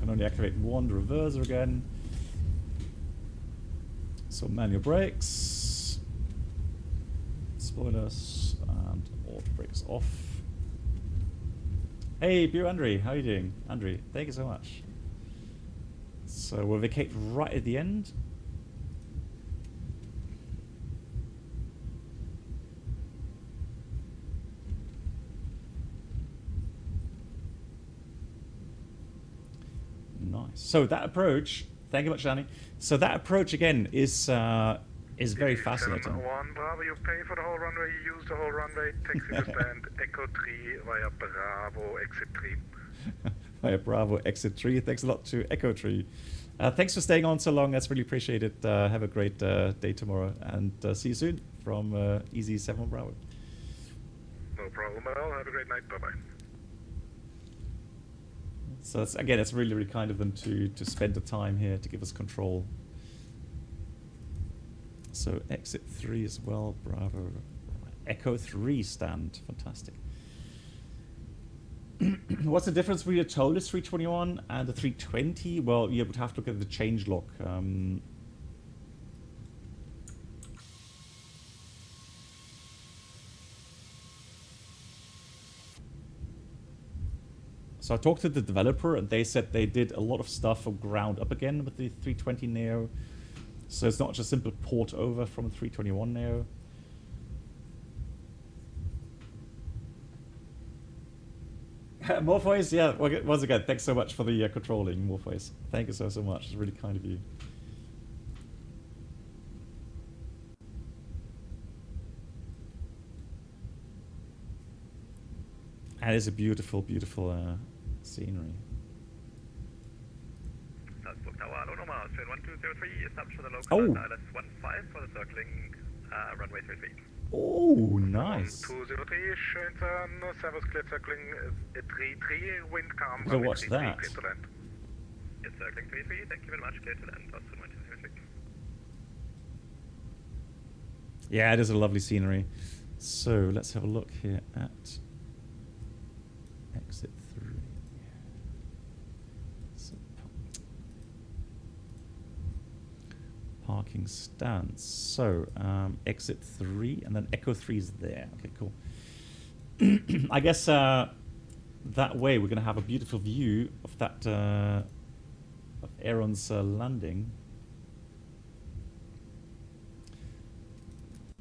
can only activate one reverser again. So manual brakes, spoilers, and all brakes off. Hey, Beer Andre, how are you doing? Andre, thank you so much. So we'll vacate right at the end. Nice. So that approach, thank you much, Danny. So that approach again is very fascinating. 1 Bravo, you pay for the whole runway, you use the whole runway, taxi to stand, Echo 3 via Bravo, exit 3. Via Bravo, exit 3. Thanks a lot to Echo 3. Thanks for staying on so long. That's really appreciated. Have a great day tomorrow, and see you soon from Easy 7 Bravo. No problem at all. Have a great night. Bye-bye. So that's, again, it's really, really kind of them to spend the time here to give us control. So exit 3 as well, Bravo. Echo 3 stand, fantastic. What's the difference between a Toliss 321 and a 320? Well, you would have to look at the change log. So I talked to the developer, and they said they did a lot of stuff from ground up again with the 320 Neo. So it's not just a simple port over from a 321 Neo. Morpheus, yeah, once again, thanks so much for the controlling, Morpheus. Thank you so much. It's really kind of you. And it's a beautiful, beautiful scenery. Salzburg Tower, hello Norma, 1203, establish for the local Oh. LS15 for the circling runway 33. Oh, nice. 203, schön turn, service clear circling 33, wind calm. So what's that? Yes, circling 33, thank you very much, clear to land, Austrian 123. Yeah, it is a lovely scenery. So let's have a look here at exit 3. So, parking stands. So exit 3, and then Echo 3 is there. Okay, cool. I guess that way we're going to have a beautiful view of that of Aaron's landing.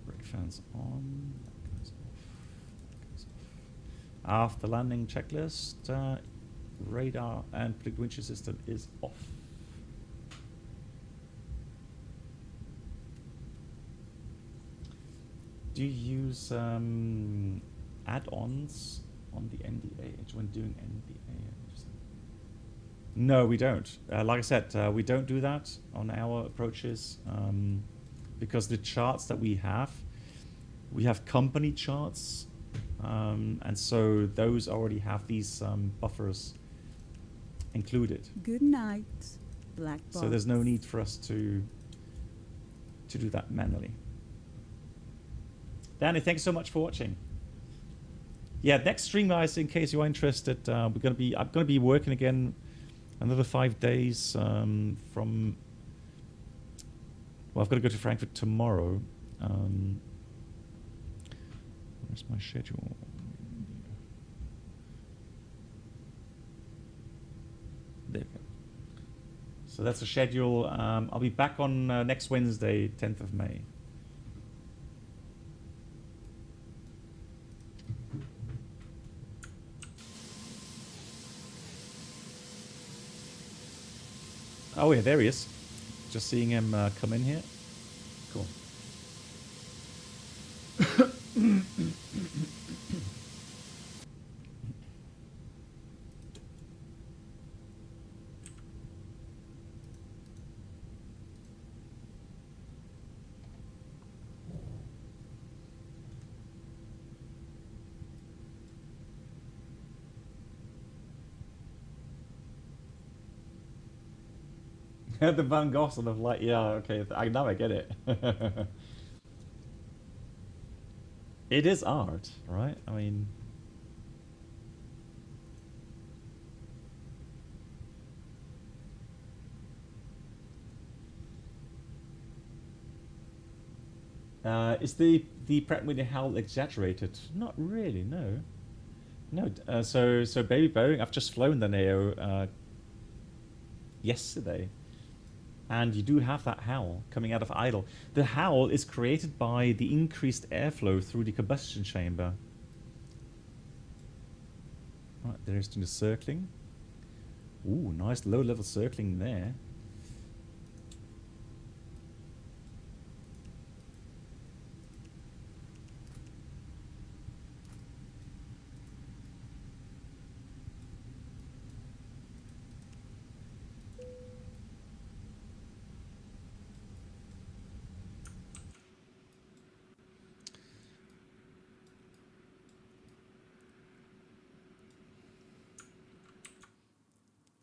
Brake fans on. That goes off. That goes off. After landing checklist, radar and flight winch system is off. Do you use add-ons on the NDA when doing NDA? No, we don't. Like I said, we don't do that on our approaches because the charts that we have company charts, and so those already have these buffers included. Good night, Black Box. So there's no need for us to do that manually. Danny, thanks so much for watching. Yeah, next stream, guys, in case you're interested, I'm gonna be working again another 5 days from. Well, I've got to go to Frankfurt tomorrow. Where's my schedule? There we go. So that's the schedule. I'll be back on next Wednesday, 10th of May. Oh yeah, there he is. Just seeing him come in here. Cool. The Van Gogh of like, yeah, okay, now I get it. It is art, right? I mean, Is the Pratt & Whitney howl exaggerated? Not really, no. No, so Baby Boeing, I've just flown the Neo yesterday. And you do have that howl coming out of idle. The howl is created by the increased airflow through the combustion chamber. Right, there's the circling. Ooh, nice low-level circling there.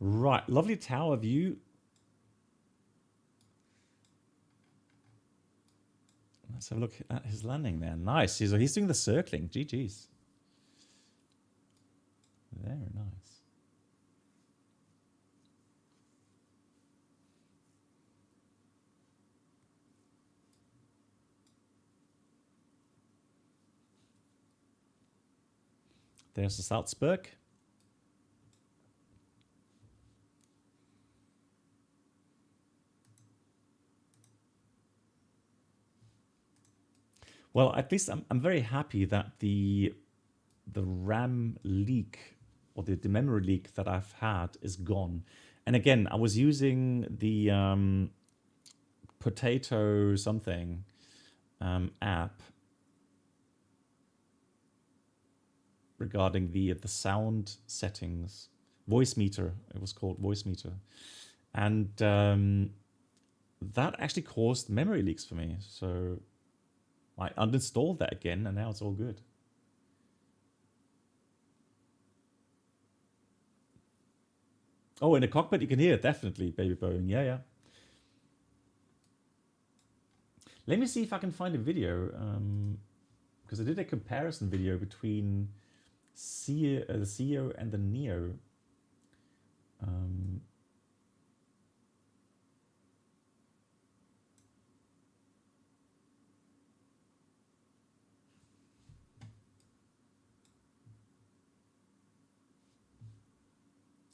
Right, lovely tower view. Let's have a look at his landing there. Nice. He's doing the circling. GG's. Very nice. There's the Salzburg. Well, at least I'm very happy that the RAM leak or the memory leak that I've had is gone. And again, I was using the potato something app regarding the sound settings. Voice meter, it was called voice meter. And that actually caused memory leaks for me. So I uninstalled that again, and now it's all good. Oh, in the cockpit you can hear it, definitely, Baby Boeing. Yeah, yeah. Let me see if I can find a video, because I did a comparison video between the CEO and the Neo.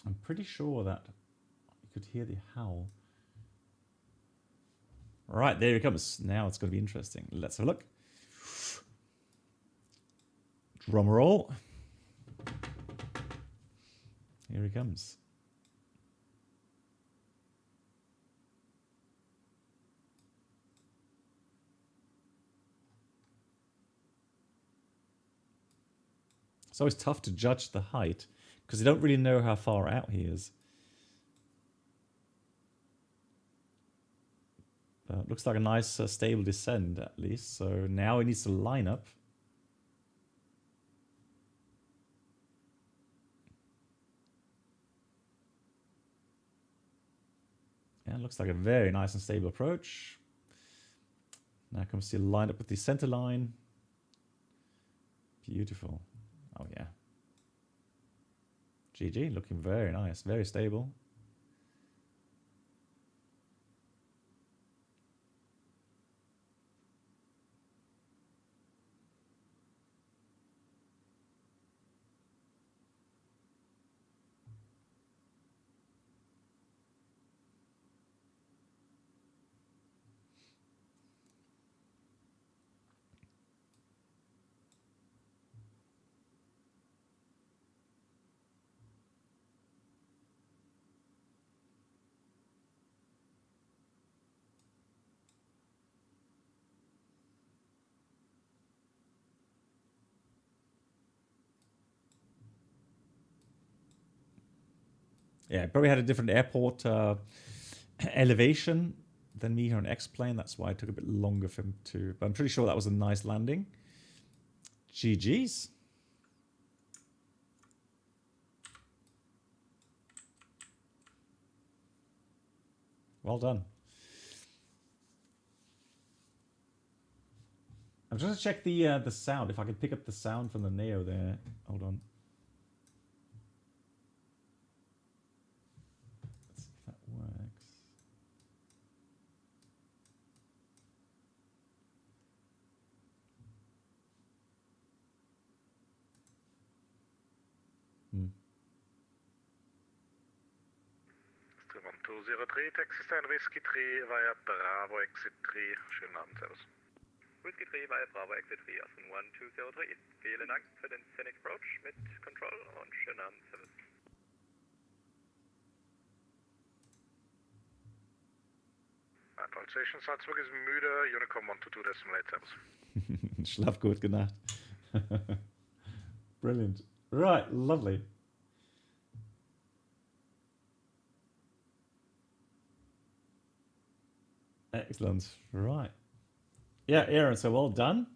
I'm pretty sure that you could hear the howl. Right, there it comes. Now it's going to be interesting. Let's have a look. Drum roll. Here he comes. It's always tough to judge the height because you don't really know how far out he is. But looks like a nice stable descent at least. So now he needs to line up. Yeah, looks like a very nice and stable approach. Now comes to line up with the center line. Beautiful. Oh yeah. GG, looking very nice, very stable. Yeah, probably had a different airport elevation than me here on X-Plane. That's why it took a bit longer for him to... But I'm pretty sure that was a nice landing. GG's. Well done. I'm just going to check the sound. If I can pick up the sound from the Neo there. Hold on. That works. 1203, taxi stand Whiskey 3 via Bravo exit 3. Schönen Abend, servus. Whiskey 3 via Bravo exit 3 aus dem 1203. Vielen Dank für den Scenic Approach mit Control und schönen Abend, servus. Anton Station Salzburg ist müde, Unicom 122 Decimal 8, servus. Schlaf gut, gute Nacht. Brilliant. Right, lovely. Excellent. Right. Yeah, Aaron, so well done.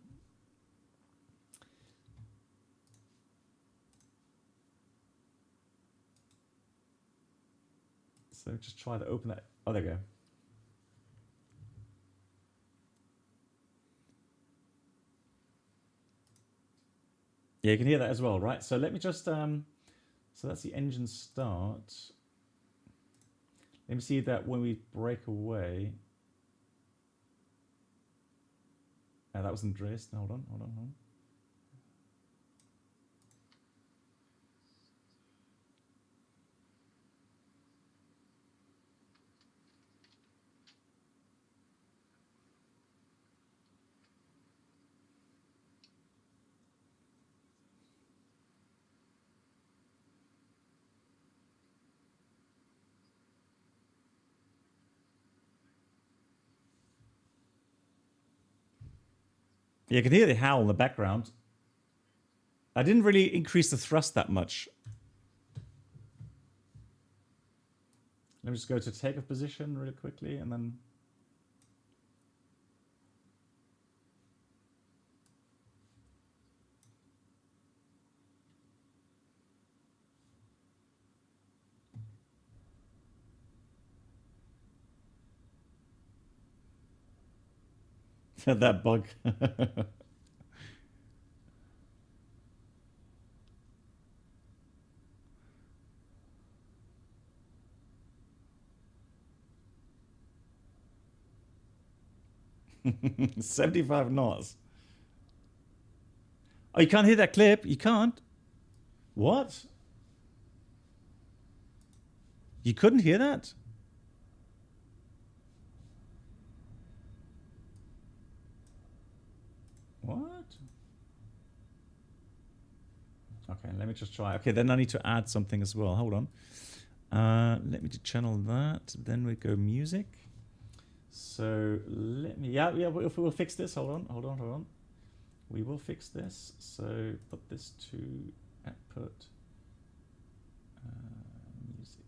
So just try to open that. Oh, there we go. Yeah, you can hear that as well, right? So let me just, so that's the engine start. Let me see that when we break away. That wasn't Dresden. Hold on. Yeah, you can hear the howl in the background. I didn't really increase the thrust that much. Let me just go to takeoff position really quickly and then... that bug. $75 knots. Oh, you can't hear that clip? You can't? What? You couldn't hear that? What? Okay, let me just try. Okay, then I need to add something as well. Hold on. Let me just channel that. Then we go music. So let me, we'll fix this. Hold on. We will fix this. So put this to output. Music.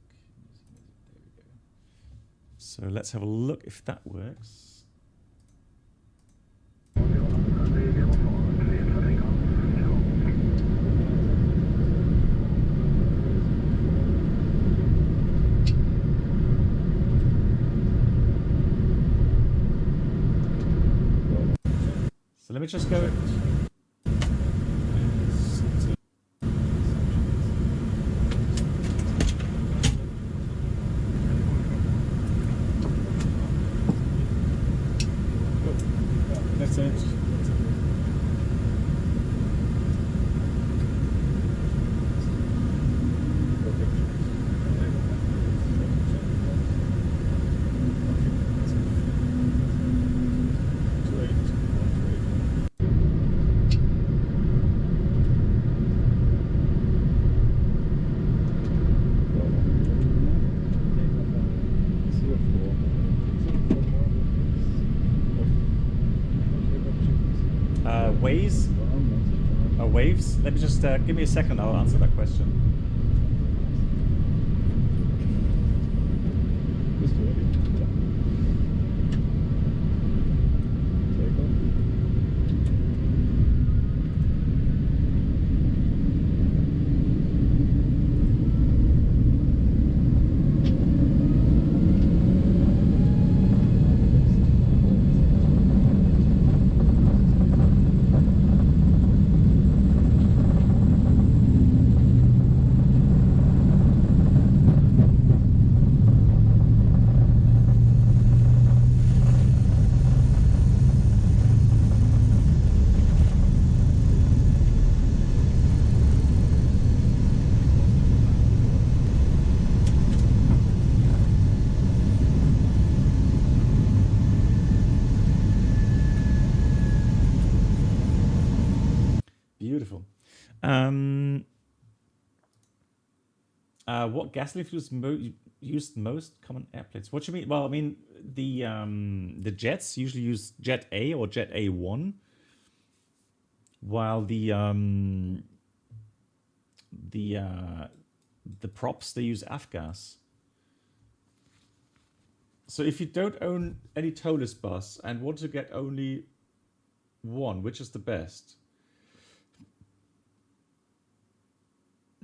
There we go. So let's have a look if that works. So let me just go. That's it. Waves? Let me just give me a second, I'll answer that question. What gasoline fuels used most common airplanes? What do you mean? Well, I mean the jets usually use Jet A or Jet A1, while the props, they use avgas. So if you don't own any Toliss bus and want to get only one, which is the best?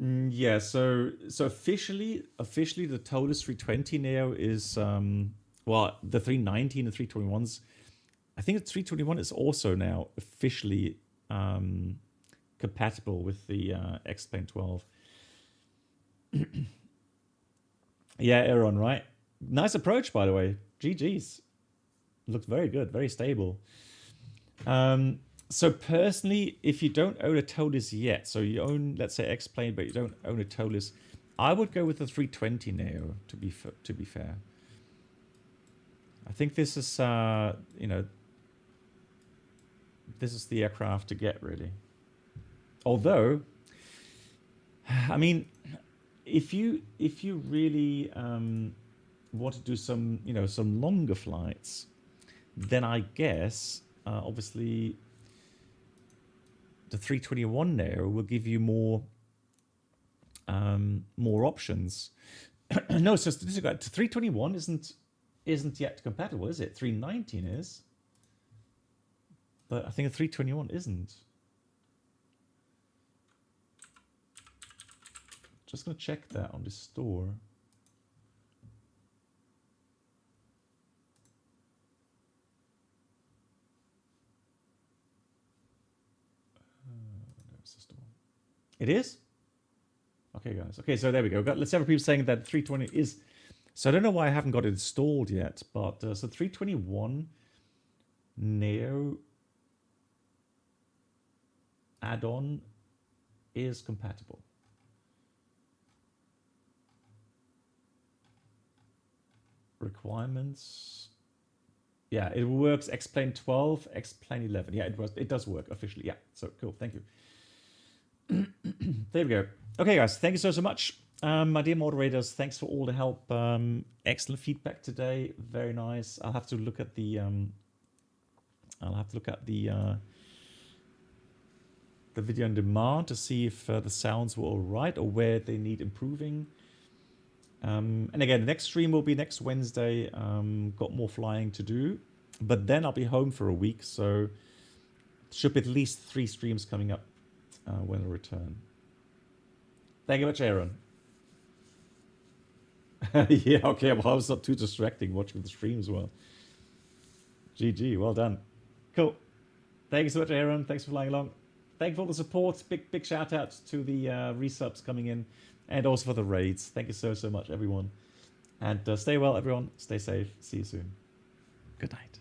Yeah, so officially the Taurus 320 Neo is well, the 319 and 321s. I think the 321 is also now officially compatible with the XP12. Yeah, Aaron, right? Nice approach, by the way. GG's. Looks very good, very stable. So personally, if you don't own a Toliss yet, so you own, let's say, X-Plane, but you don't own a Toliss, I would go with the 320 Neo, to be fair. I think this is, you know, this is the aircraft to get, really. Although, I mean, if you really want to do some, you know, some longer flights, then I guess, obviously, the 321 Neo will give you more options. No, so 321 isn't yet compatible, is it? 319 is, but I think a 321 isn't. Just gonna check that on the store. It is? Okay, guys. Okay, so there we go. Got several people saying that 320 is... So I don't know why I haven't got it installed yet, but so 321 Neo add-on is compatible. Requirements... Yeah, it works X-Plane 12, X-Plane 11. Yeah, it does work officially. Yeah, so cool. Thank you. There we go. Okay, guys, thank you so much. My dear moderators, thanks for all the help. Excellent feedback today. Very nice. I'll have to look at the video on demand to see if the sounds were all right or where they need improving. And again, the next stream will be next Wednesday. Got more flying to do, but then I'll be home for a week, so should be at least 3 streams coming up when I return. Thank you much, Aaron. Yeah, okay, well, I was not too distracting watching the stream as well. GG, well done. Cool. Thank you so much, Aaron. Thanks for flying along. Thank you for all the support. Big shout out to the resubs coming in and also for the raids. Thank you so much, everyone. And stay well, everyone. Stay safe. See you soon. Good night.